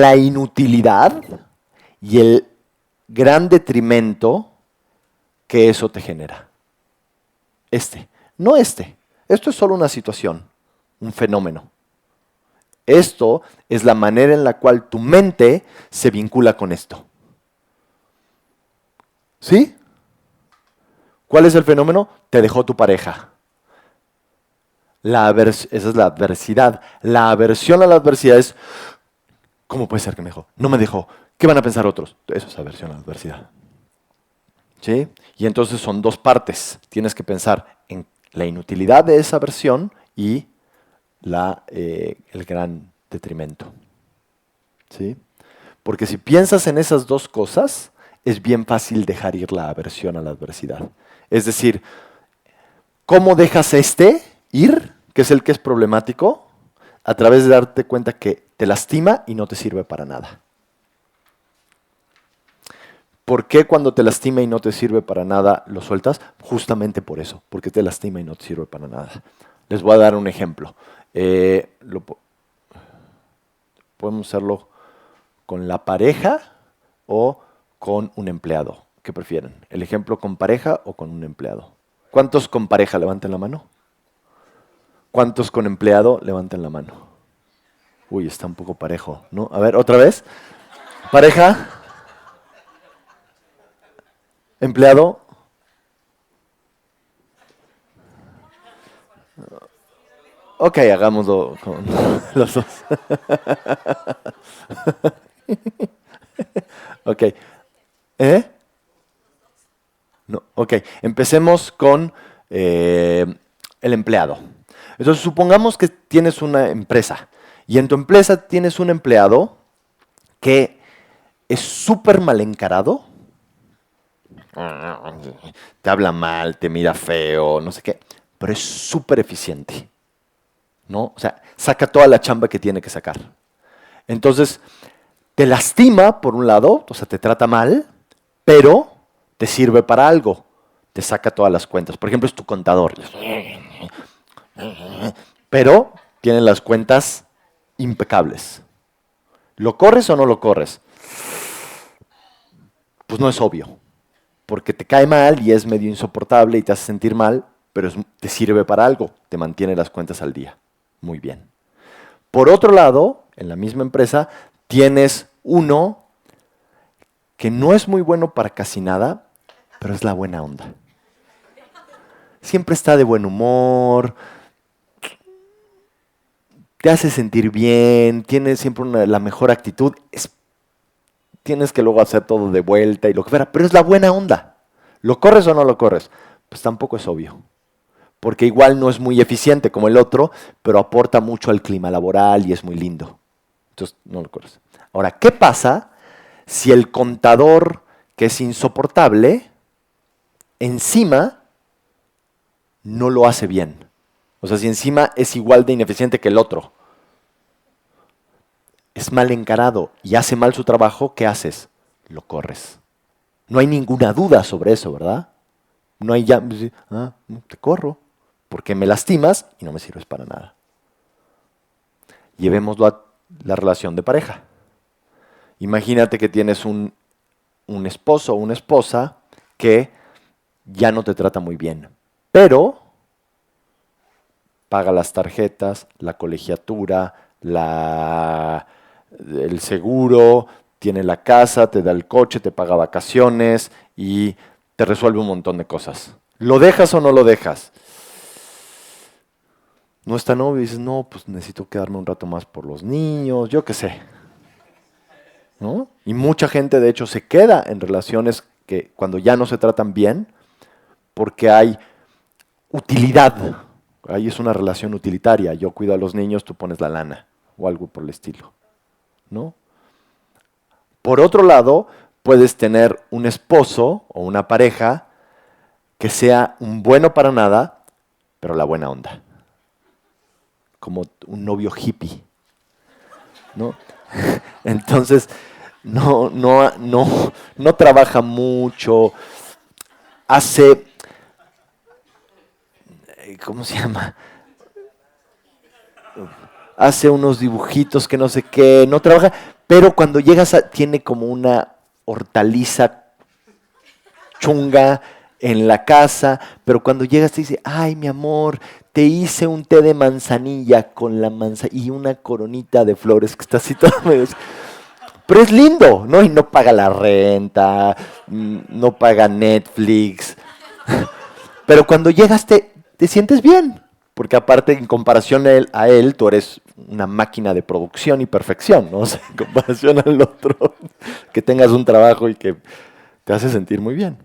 Speaker 1: la inutilidad y el gran detrimento que eso te genera. No este. Esto es solo una situación, un fenómeno. Esto es la manera en la cual tu mente se vincula con esto. ¿Sí? ¿Cuál es el fenómeno? Te dejó tu pareja. Esa es la adversidad. La aversión a la adversidad es, ¿cómo puede ser que me dejó? No me dejó. ¿Qué van a pensar otros? Eso es aversión a la adversidad. ¿Sí? Y entonces son dos partes. Tienes que pensar en la inutilidad de esa aversión y el gran detrimento. ¿Sí? Porque si piensas en esas dos cosas, es bien fácil dejar ir la aversión a la adversidad. Es decir, ¿cómo dejas ir, que es el que es problemático? A través de darte cuenta que te lastima y no te sirve para nada. ¿Por qué cuando te lastima y no te sirve para nada lo sueltas? Justamente por eso, porque te lastima y no te sirve para nada. Les voy a dar un ejemplo. Podemos hacerlo con la pareja o con un empleado. ¿Qué prefieren? ¿El ejemplo con pareja o con un empleado? ¿Cuántos con pareja levanten la mano? ¿Cuántos con empleado levanten la mano? Uy, está un poco parejo, ¿no? A ver, otra vez. Pareja. Empleado. Ok, hagámoslo con los dos. Ok. No, ok, empecemos con el empleado. Entonces, supongamos que tienes una empresa y en tu empresa tienes un empleado que es súper mal encarado, te habla mal, te mira feo, no sé qué, pero es súper eficiente, ¿no? O sea, saca toda la chamba que tiene que sacar. Entonces, te lastima por un lado, o sea, te trata mal, pero te sirve para algo, te saca todas las cuentas. Por ejemplo, es tu contador, pero tiene las cuentas impecables. ¿Lo corres o no lo corres? Pues no es obvio, porque te cae mal y es medio insoportable y te hace sentir mal, pero te sirve para algo, te mantiene las cuentas al día. Muy bien. Por otro lado, en la misma empresa, tienes uno que no es muy bueno para casi nada, pero es la buena onda. Siempre está de buen humor, te hace sentir bien, tiene siempre la mejor actitud. Tienes que luego hacer todo de vuelta y lo que fuera, pero es la buena onda. ¿Lo corres o no lo corres? Pues tampoco es obvio, porque igual no es muy eficiente como el otro, pero aporta mucho al clima laboral y es muy lindo. Entonces, no lo corres. Ahora, ¿qué pasa si el contador, que es insoportable, encima no lo hace bien? O sea, si encima es igual de ineficiente que el otro, es mal encarado y hace mal su trabajo, ¿qué haces? Lo corres. No hay ninguna duda sobre eso, ¿verdad? No hay ya, te corro, porque me lastimas y no me sirves para nada. Llevémoslo a la relación de pareja. Imagínate que tienes un esposo o una esposa que ya no te trata muy bien, pero paga las tarjetas, la colegiatura, el seguro, tiene la casa, te da el coche, te paga vacaciones y te resuelve un montón de cosas. ¿Lo dejas o no lo dejas? no está novio y dices, no, pues necesito quedarme un rato más por los niños, yo qué sé. ¿No? Y mucha gente, de hecho, se queda en relaciones que cuando ya no se tratan bien, porque hay utilidad. Ahí es una relación utilitaria. Yo cuido a los niños, tú pones la lana, o algo por el estilo. ¿No? Por otro lado, puedes tener un esposo o una pareja que sea un bueno para nada, pero la buena onda. Como un novio hippie, ¿no? Entonces, no trabaja mucho, hace, ¿cómo se llama? Hace unos dibujitos que no sé qué, no trabaja, pero cuando llegas tiene como una hortaliza chunga en la casa, pero cuando llegas te dice, ay mi amor, te hice un té de manzanilla con la y una coronita de flores que está así todo medio... Pero es lindo, ¿no? Y no paga la renta, no paga Netflix. Pero cuando llegas te sientes bien, porque aparte en comparación a él, tú eres una máquina de producción y perfección, ¿no? O sea, en comparación al otro, que tengas un trabajo y que te hace sentir muy bien.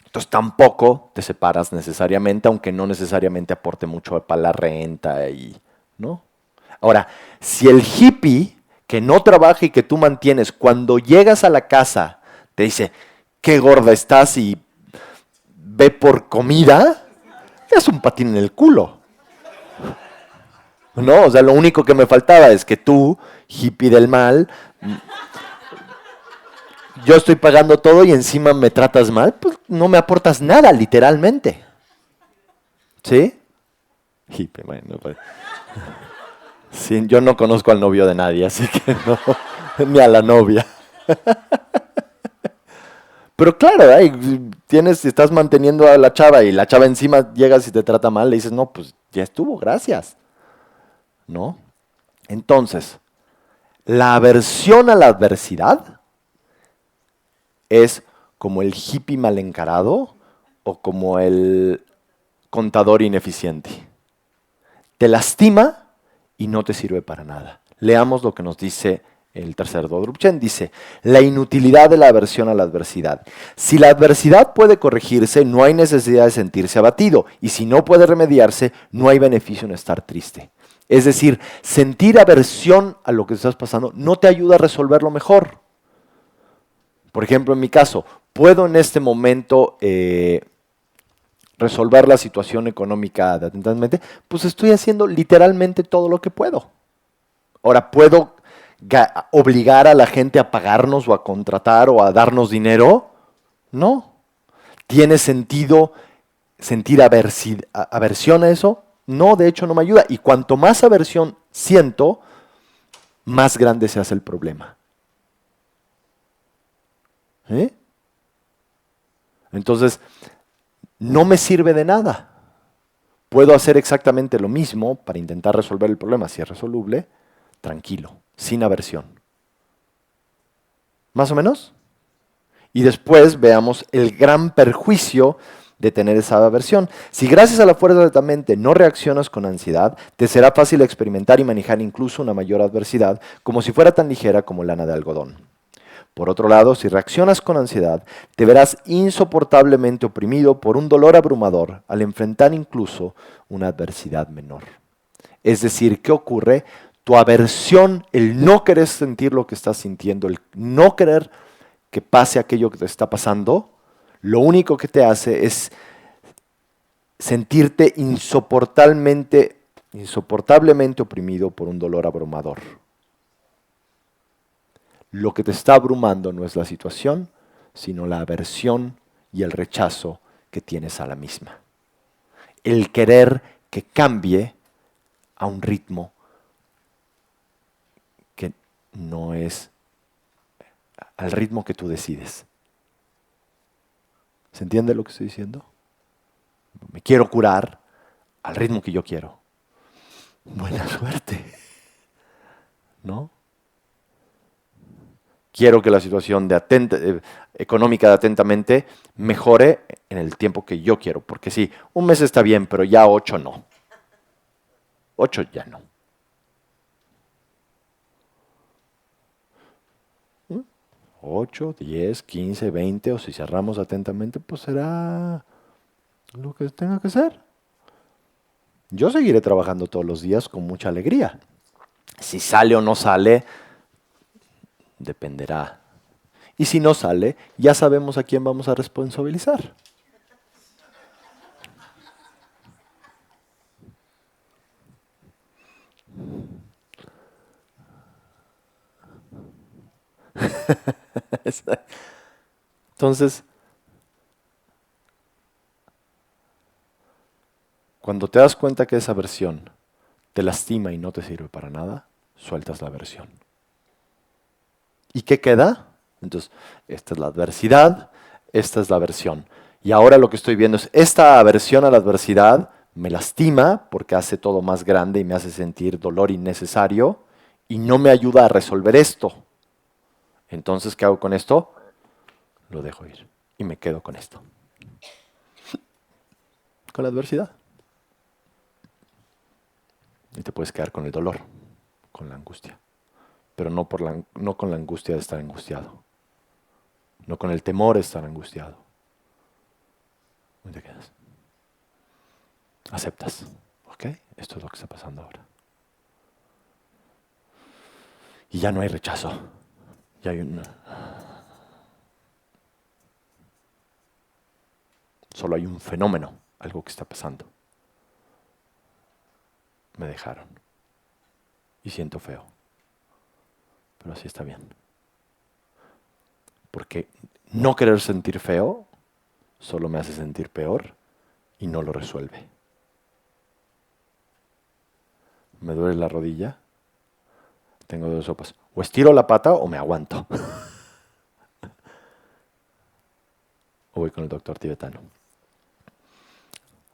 Speaker 1: Entonces tampoco te separas necesariamente, aunque no necesariamente aporte mucho para la renta, ¿no? Ahora, si el hippie que no trabaja y que tú mantienes, cuando llegas a la casa, te dice, qué gorda estás y ve por comida, es un patín en el culo. ¿No? O sea, lo único que me faltaba es que tú, hippie del mal, yo estoy pagando todo y encima me tratas mal, pues no me aportas nada, literalmente. ¿Sí? Hippie, bueno, pues. Sí, yo no conozco al novio de nadie, así que no, ni a la novia. Pero claro, estás manteniendo a la chava y la chava encima llegas y te trata mal, le dices, no, pues ya estuvo, gracias. ¿No? Entonces, la aversión a la adversidad es como el hippie mal encarado o como el contador ineficiente. Te lastima y no te sirve para nada. Leamos lo que nos dice el tercer Dodrupchen. Dice, la inutilidad de la aversión a la adversidad. Si la adversidad puede corregirse, no hay necesidad de sentirse abatido. Y si no puede remediarse, no hay beneficio en estar triste. Es decir, sentir aversión a lo que estás pasando no te ayuda a resolverlo mejor. Por ejemplo, en mi caso, ¿puedo en este momento resolver la situación económica atentamente? Pues estoy haciendo literalmente todo lo que puedo. Ahora, ¿puedo obligar a la gente a pagarnos o a contratar o a darnos dinero? No. ¿Tiene sentido sentir aversión a eso? No, de hecho no me ayuda. Y cuanto más aversión siento, más grande se hace el problema. Entonces, no me sirve de nada. Puedo hacer exactamente lo mismo para intentar resolver el problema, si es resoluble, tranquilo, sin aversión. ¿Más o menos? Y después veamos el gran perjuicio de tener esa aversión. Si gracias a la fuerza de tu mente no reaccionas con ansiedad, te será fácil experimentar y manejar incluso una mayor adversidad, como si fuera tan ligera como lana de algodón. Por otro lado, si reaccionas con ansiedad, te verás insoportablemente oprimido por un dolor abrumador al enfrentar incluso una adversidad menor. Es decir, ¿qué ocurre? Tu aversión, el no querer sentir lo que estás sintiendo, el no querer que pase aquello que te está pasando, lo único que te hace es sentirte insoportablemente oprimido por un dolor abrumador. Lo que te está abrumando no es la situación, sino la aversión y el rechazo que tienes a la misma. El querer que cambie a un ritmo que no es al ritmo que tú decides. ¿Se entiende lo que estoy diciendo? Me quiero curar al ritmo que yo quiero. Buena suerte. ¿No? Quiero que la situación económica de atentamente mejore en el tiempo que yo quiero. Porque sí, un mes está bien, pero ya 8 no. 8 ya no. 8, 10, 15, 20, o si cerramos atentamente, pues será lo que tenga que ser. Yo seguiré trabajando todos los días con mucha alegría. Si sale o no sale, dependerá. Y si no sale, ya sabemos a quién vamos a responsabilizar. Entonces, cuando te das cuenta que esa versión te lastima y no te sirve para nada, sueltas la versión. ¿Y qué queda? Entonces, esta es la adversidad, esta es la aversión. Y ahora lo que estoy viendo es, esta aversión a la adversidad me lastima porque hace todo más grande y me hace sentir dolor innecesario y no me ayuda a resolver esto. Entonces, ¿qué hago con esto? Lo dejo ir y me quedo con esto. Con la adversidad. Y te puedes quedar con el dolor, con la angustia. Pero no con la angustia de estar angustiado. No con el temor de estar angustiado. ¿Dónde te quedas? Aceptas. ¿Ok? Esto es lo que está pasando ahora. Y ya no hay rechazo. Ya hay solo hay un fenómeno, algo que está pasando. Me dejaron. Y siento feo. Pero así está bien. Porque no querer sentir feo solo me hace sentir peor y no lo resuelve. Me duele la rodilla, tengo dos sopas. O estiro la pata o me aguanto. O voy con el doctor tibetano.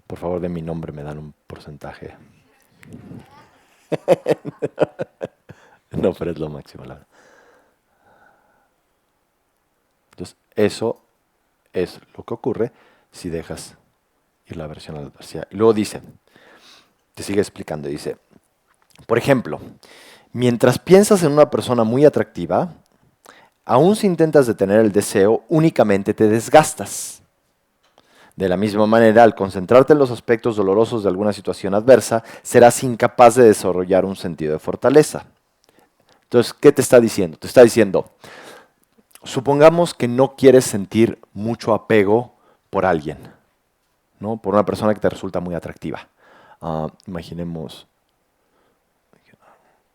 Speaker 1: Por favor, de mi nombre me dan un porcentaje. No, pero es lo máximo, la verdad. Entonces, eso es lo que ocurre si dejas ir la aversión a la adversidad. Y luego dice, te sigue explicando, dice, por ejemplo, mientras piensas en una persona muy atractiva, aun si intentas detener el deseo, únicamente te desgastas. De la misma manera, al concentrarte en los aspectos dolorosos de alguna situación adversa, serás incapaz de desarrollar un sentido de fortaleza. Entonces, ¿qué te está diciendo? Te está diciendo, supongamos que no quieres sentir mucho apego por alguien, ¿no? Por una persona que te resulta muy atractiva. Imaginemos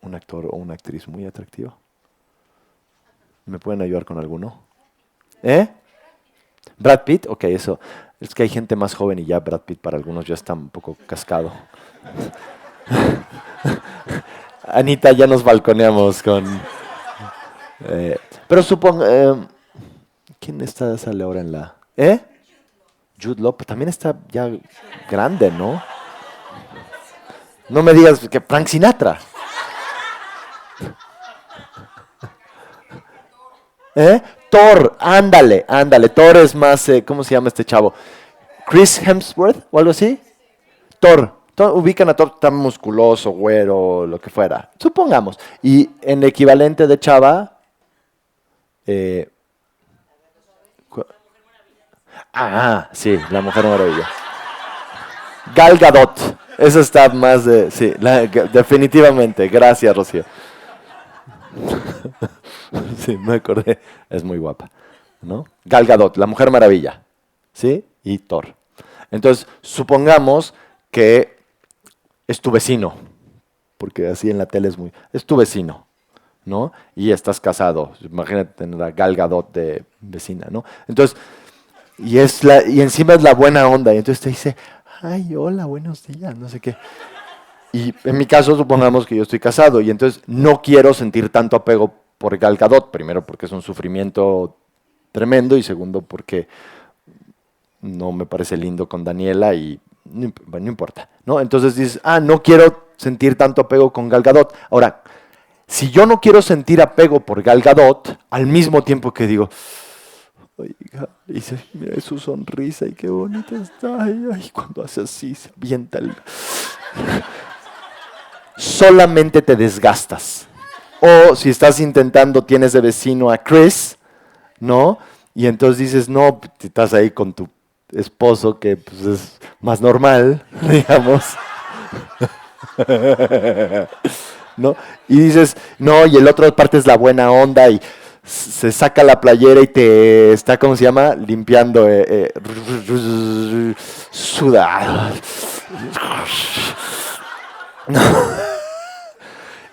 Speaker 1: un actor o una actriz muy atractiva. ¿Me pueden ayudar con alguno? Brad Pitt, ok, eso. Es que hay gente más joven y ya Brad Pitt para algunos ya está un poco cascado. Anita, ya nos balconeamos con... pero supongo... ¿quién sale ahora en la...? Jude Law, pues también está ya grande, ¿no? No me digas que Frank Sinatra. Thor, ándale. Thor es más, ¿cómo se llama este chavo? Chris Hemsworth o algo así. Thor, ubican a Thor tan musculoso, güero, lo que fuera. Supongamos. Y en equivalente de chava, sí, la Mujer Maravilla. Gal Gadot. Eso está más de... Sí, definitivamente. Gracias, Rocío. Sí, me acordé. Es muy guapa, ¿no? Gal Gadot, la Mujer Maravilla. ¿Sí? Y Thor. Entonces, supongamos que es tu vecino. Porque así en la tele es muy... Es tu vecino, ¿no? Y estás casado. Imagínate tener a Gal Gadot de vecina, ¿no? Entonces... Y encima es la buena onda. Y entonces te dice, ay, hola, buenos días, no sé qué. Y en mi caso, supongamos que yo estoy casado. Y entonces no quiero sentir tanto apego por Gal Gadot. Primero, porque es un sufrimiento tremendo. Y segundo, porque no me parece lindo con Daniela. Y no importa, ¿no? Entonces dices, no quiero sentir tanto apego con Gal Gadot. Ahora, si yo no quiero sentir apego por Gal Gadot, al mismo tiempo que digo... Oiga, dice, mira su sonrisa y qué bonita está. Ay, cuando hace así, se avienta el... solamente te desgastas. O si estás intentando, tienes de vecino a Chris, ¿no? Y entonces dices, no, estás ahí con tu esposo que pues, es más normal, digamos. ¿No? Y dices, no, y el otro parte es la buena onda y se saca la playera y te está, ¿cómo se llama? Limpiando, sudado.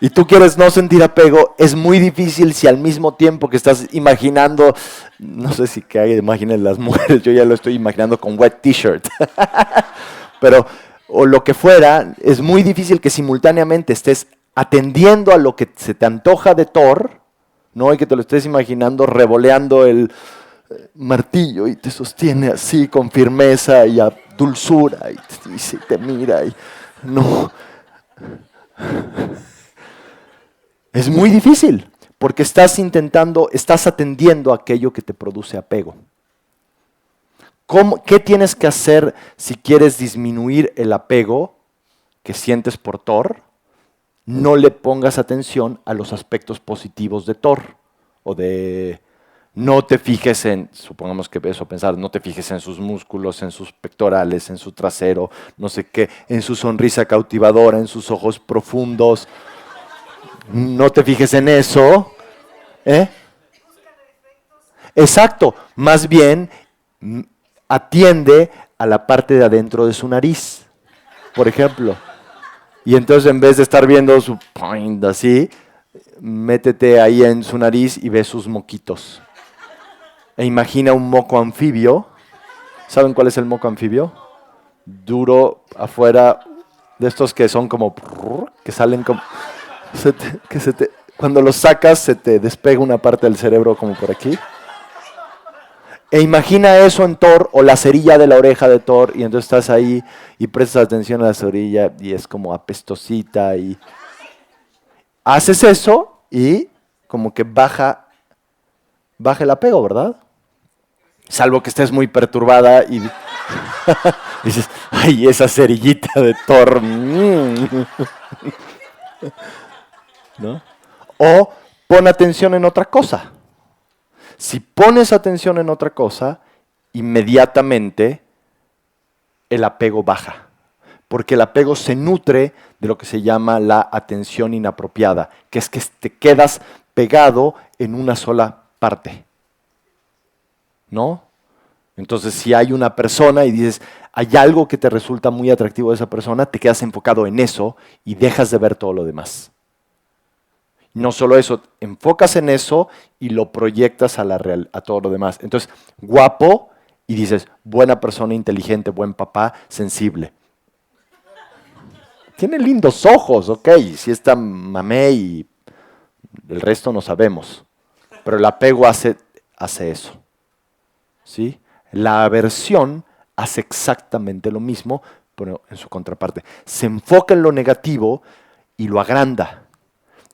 Speaker 1: Y tú quieres no sentir apego, es muy difícil si al mismo tiempo que estás imaginando, no sé si que hay, imaginen las mujeres, yo ya lo estoy imaginando con wet t-shirt, pero o lo que fuera, es muy difícil que simultáneamente estés atendiendo a lo que se te antoja de Thor, ¿no? Y que te lo estés imaginando revoleando el martillo y te sostiene así con firmeza y a dulzura y te mira y no. Es muy difícil porque estás atendiendo a aquello que te produce apego. ¿Qué tienes que hacer si quieres disminuir el apego que sientes por Thor? No le pongas atención a los aspectos positivos de Thor. O de, no te fijes en, supongamos que eso pensar, no te fijes en sus músculos, en sus pectorales, en su trasero, no sé qué, en su sonrisa cautivadora, en sus ojos profundos. No te fijes en eso. Exacto, más bien atiende a la parte de adentro de su nariz, por ejemplo. Y entonces en vez de estar viendo su point así, métete ahí en su nariz y ve sus moquitos. E imagina un moco anfibio. ¿Saben cuál es el moco anfibio? Duro afuera, de estos que son como, que salen como, cuando los sacas se te despega una parte del cerebro como por aquí. E imagina eso en Thor o la cerilla de la oreja de Thor y entonces estás ahí y prestas atención a la cerilla y es como apestosita y haces eso y como que baja el apego, ¿verdad? Salvo que estés muy perturbada y dices, ay, esa cerillita de Thor. ¿No? O pon atención en otra cosa. Si pones atención en otra cosa, inmediatamente el apego baja. Porque el apego se nutre de lo que se llama la atención inapropiada, que es que te quedas pegado en una sola parte. ¿No? Entonces, si hay una persona y dices, hay algo que te resulta muy atractivo de esa persona, te quedas enfocado en eso y dejas de ver todo lo demás. No solo eso, enfocas en eso y lo proyectas a todo lo demás. Entonces, guapo y dices, buena persona, inteligente, buen papá, sensible. Tiene lindos ojos, ok, si está mamé y el resto no sabemos. Pero el apego hace eso. ¿Sí? La aversión hace exactamente lo mismo, pero en su contraparte. Se enfoca en lo negativo y lo agranda.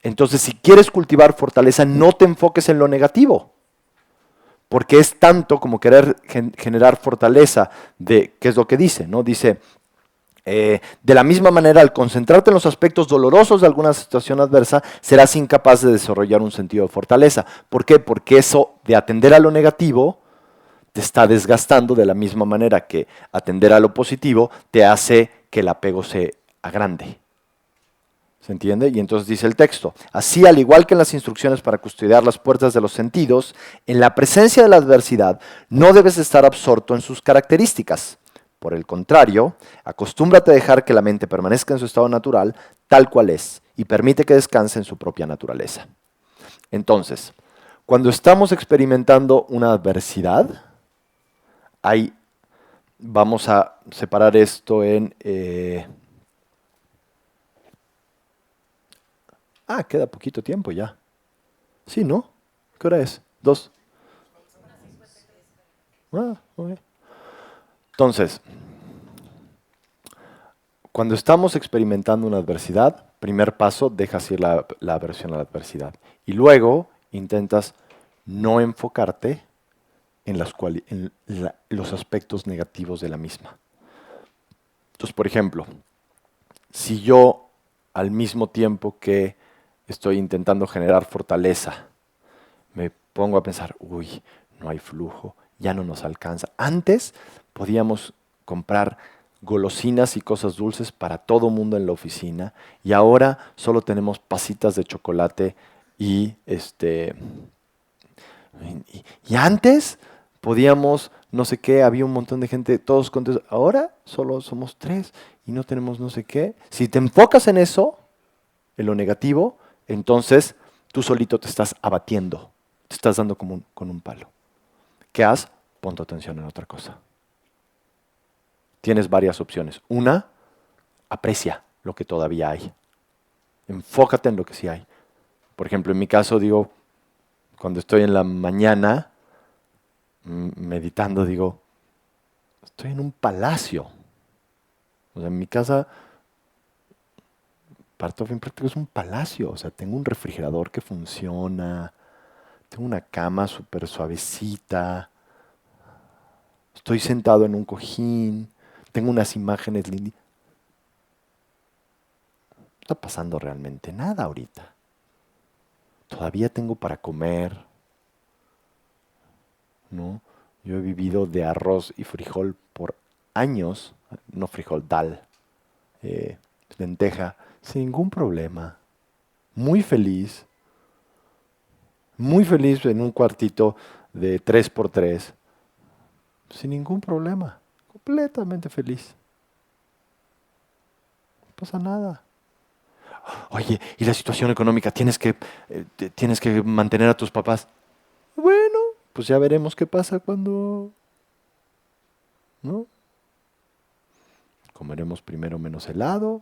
Speaker 1: Entonces, si quieres cultivar fortaleza, no te enfoques en lo negativo, porque es tanto como querer generar fortaleza de, ¿qué es lo que dice? ¿No? Dice, de la misma manera, al concentrarte en los aspectos dolorosos de alguna situación adversa, serás incapaz de desarrollar un sentido de fortaleza. ¿Por qué? Porque eso de atender a lo negativo te está desgastando de la misma manera que atender a lo positivo te hace que el apego se agrande. ¿Se entiende? Y entonces dice el texto, así al igual que en las instrucciones para custodiar las puertas de los sentidos, en la presencia de la adversidad no debes estar absorto en sus características. Por el contrario, acostúmbrate a dejar que la mente permanezca en su estado natural, tal cual es, y permite que descanse en su propia naturaleza. Entonces, cuando estamos experimentando una adversidad, vamos a separar esto en... queda poquito tiempo ya. Sí, ¿no? ¿Qué hora es? 2. Okay. Entonces, cuando estamos experimentando una adversidad, primer paso, dejas ir la aversión a la adversidad. Y luego intentas no enfocarte en los aspectos negativos de la misma. Entonces, por ejemplo, si yo al mismo tiempo que estoy intentando generar fortaleza. Me pongo a pensar, uy, no hay flujo, ya no nos alcanza. Antes podíamos comprar golosinas y cosas dulces para todo mundo en la oficina y ahora solo tenemos pasitas de chocolate y y antes podíamos, no sé qué, había un montón de gente, todos contentos. Ahora solo somos 3 y no tenemos no sé qué. Si te enfocas en eso, en lo negativo, entonces tú solito te estás abatiendo, te estás dando como con un palo. ¿Qué haz? Pon tu atención en otra cosa. Tienes varias opciones. Una, aprecia lo que todavía hay. Enfócate en lo que sí hay. Por ejemplo, en mi caso, digo, cuando estoy en la mañana meditando, digo, estoy en un palacio. O sea, en mi casa, para todo fin práctico, es un palacio. O sea, tengo un refrigerador que funciona, tengo una cama súper suavecita, estoy sentado en un cojín, tengo unas imágenes lindas. No está pasando realmente nada ahorita. Todavía tengo para comer, ¿no? Yo he vivido de arroz y frijol por años, no frijol, dal, eh, lenteja, sin ningún problema. Muy feliz en un cuartito de 3x3, sin ningún problema, completamente feliz. No pasa nada. Oye, ¿y la situación económica? Tienes que mantener a tus papás. Bueno, pues ya veremos qué pasa cuando, ¿no? Comeremos primero menos helado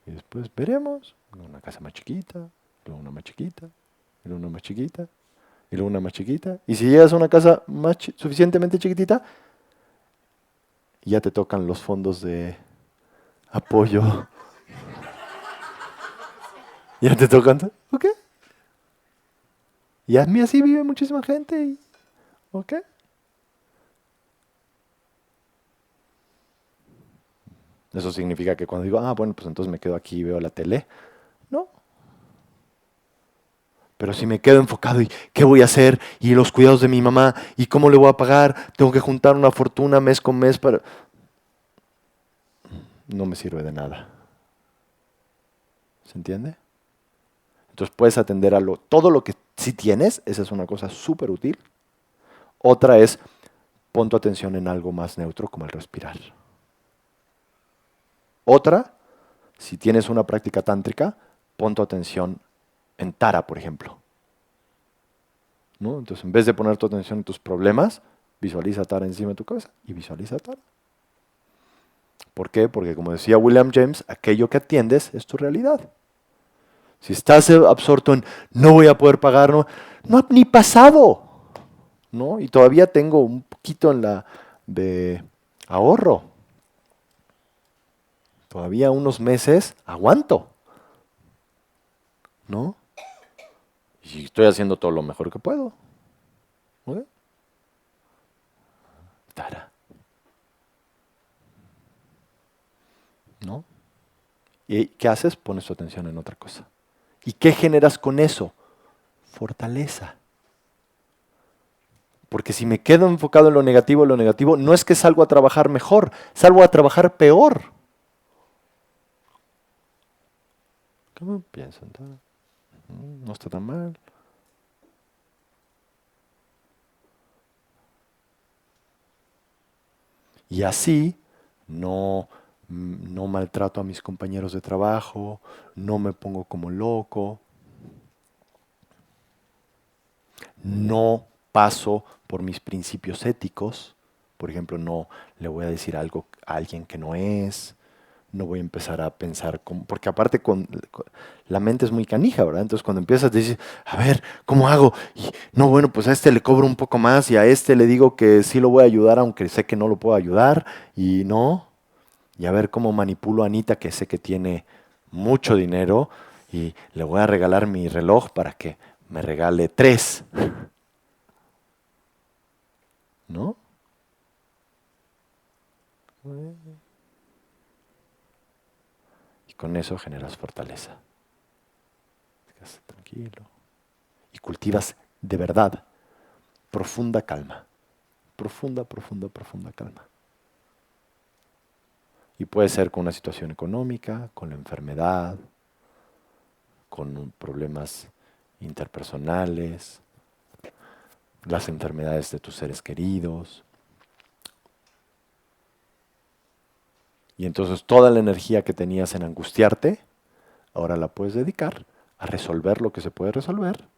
Speaker 1: y después veremos. Una casa más chiquita, luego una más chiquita, y luego una más chiquita, y luego una más chiquita. Y si llegas a una casa suficientemente chiquitita, ya te tocan los fondos de apoyo. Ya te tocan, ¿ok? Y a mí así vive muchísima gente, ¿ok? Eso significa que cuando digo, bueno, pues entonces me quedo aquí y veo la tele. No. Pero si me quedo enfocado y qué voy a hacer y los cuidados de mi mamá y cómo le voy a pagar, tengo que juntar una fortuna mes con mes para... No me sirve de nada. ¿Se entiende? Entonces puedes atender a todo lo que sí tienes, esa es una cosa súper útil. Otra es, pon tu atención en algo más neutro como el respirar. Otra, si tienes una práctica tántrica, pon tu atención en Tara, por ejemplo. ¿No? Entonces, en vez de poner tu atención en tus problemas, visualiza a Tara encima de tu cabeza y visualiza a Tara. ¿Por qué? Porque como decía William James, aquello que atiendes es tu realidad. Si estás absorto en no voy a poder pagar, no ha ni pasado, ¿no? Y todavía tengo un poquito en la de ahorro. Todavía unos meses aguanto, ¿no? Y estoy haciendo todo lo mejor que puedo. ¿Ok? Tara. ¿No? ¿Y qué haces? Pones tu atención en otra cosa. ¿Y qué generas con eso? Fortaleza. Porque si me quedo enfocado en lo negativo, no es que salgo a trabajar mejor, salgo a trabajar peor. ¿Cómo piensan? No está tan mal. Y así no maltrato a mis compañeros de trabajo, no me pongo como loco, no paso por mis principios éticos. Por ejemplo, no le voy a decir algo a alguien que no es, no voy a empezar a pensar, porque aparte la mente es muy canija, ¿verdad? Entonces cuando empiezas a decir, a ver, ¿cómo hago? Y, no, bueno, pues a este le cobro un poco más y a este le digo que sí lo voy a ayudar, aunque sé que no lo puedo ayudar, y no. Y a ver cómo manipulo a Anita, que sé que tiene mucho dinero, y le voy a regalar mi reloj para que me regale 3. ¿No? Con eso generas fortaleza. Te quedas tranquilo. Y cultivas de verdad profunda calma. Profunda, profunda, profunda calma. Y puede ser con una situación económica, con la enfermedad, con problemas interpersonales, las enfermedades de tus seres queridos. Y entonces toda la energía que tenías en angustiarte, ahora la puedes dedicar a resolver lo que se puede resolver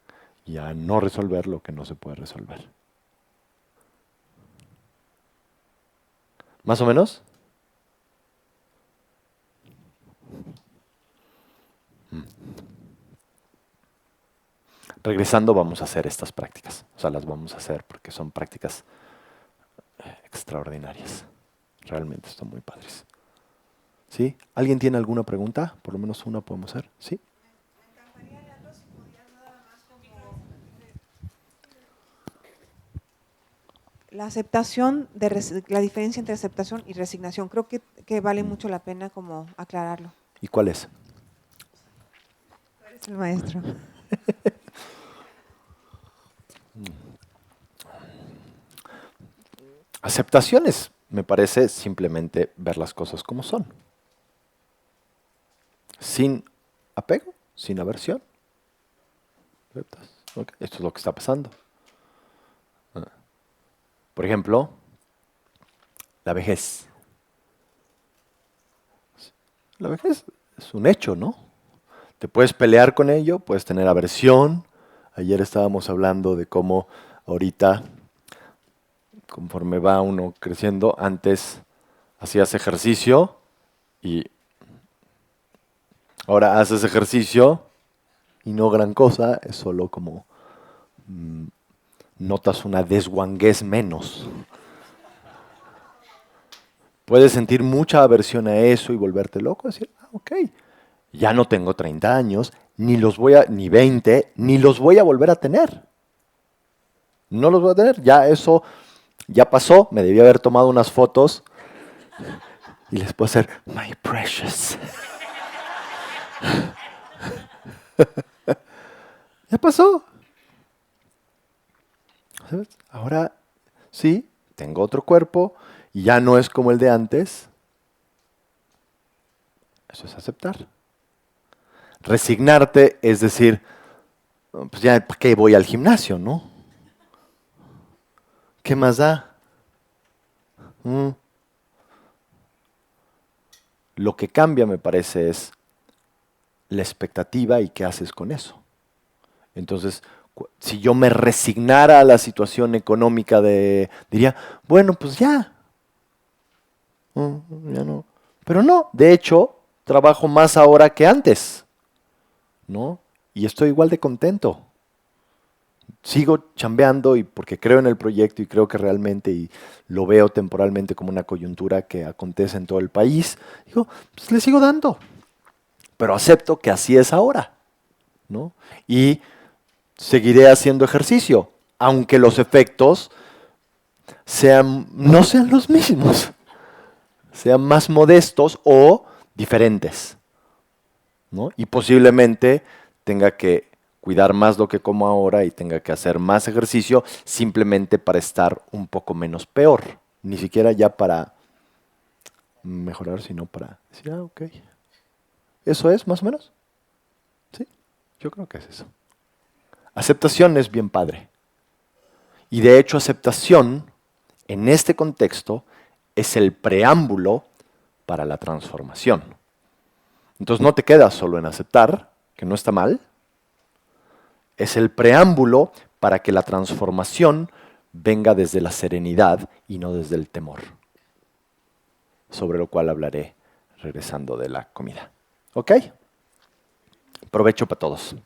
Speaker 1: y a no resolver lo que no se puede resolver. ¿Más o menos? Regresando vamos a hacer estas prácticas. O sea, las vamos a hacer porque son prácticas extraordinarias. Realmente están muy padres. ¿Sí? ¿Alguien tiene alguna pregunta? Por lo menos una podemos hacer. ¿Sí?
Speaker 4: La aceptación, la diferencia entre aceptación y resignación, creo que vale mucho la pena como aclararlo.
Speaker 1: ¿Y cuál es?
Speaker 4: Tú eres el maestro.
Speaker 1: Aceptación es, me parece, simplemente ver las cosas como son. Sin apego, sin aversión. ¿Aceptas? Okay. Esto es lo que está pasando. Por ejemplo, la vejez. La vejez es un hecho, ¿no? Te puedes pelear con ello, puedes tener aversión. Ayer estábamos hablando de cómo ahorita, conforme va uno creciendo, antes hacías ejercicio y ahora haces ejercicio y no gran cosa, es solo como notas una desguanguez menos. Puedes sentir mucha aversión a eso y volverte loco, decir, ok, ya no tengo 30 años, ni 20, ni los voy a volver a tener. No los voy a tener, ya eso ya pasó, me debí haber tomado unas fotos y les puedo hacer, my precious. Ya pasó. ¿Sabes? Ahora sí, tengo otro cuerpo y ya no es como el de antes. Eso es aceptar. Resignarte es decir, pues ya, ¿para qué voy al gimnasio, no? ¿Qué más da? Lo que cambia, me parece, es la expectativa y qué haces con eso. Entonces, si yo me resignara a la situación económica diría, bueno, pues ya. Ya no. Pero no, de hecho, trabajo más ahora que antes, ¿no? Y estoy igual de contento. Sigo chambeando y porque creo en el proyecto y creo que realmente y lo veo temporalmente como una coyuntura que acontece en todo el país. Digo, pues le sigo dando. Pero acepto que así es ahora, ¿no? Y seguiré haciendo ejercicio, aunque los efectos no sean los mismos, sean más modestos o diferentes, ¿no? Y posiblemente tenga que cuidar más lo que como ahora y tenga que hacer más ejercicio simplemente para estar un poco menos peor. Ni siquiera ya para mejorar, sino para decir, ok. ¿Eso es más o menos? Sí, yo creo que es eso. Aceptación es bien padre. Y de hecho aceptación, en este contexto, es el preámbulo para la transformación. Entonces no te quedas solo en aceptar, que no está mal. Es el preámbulo para que la transformación venga desde la serenidad y no desde el temor. Sobre lo cual hablaré regresando de la comida. ¿Ok? Provecho para todos.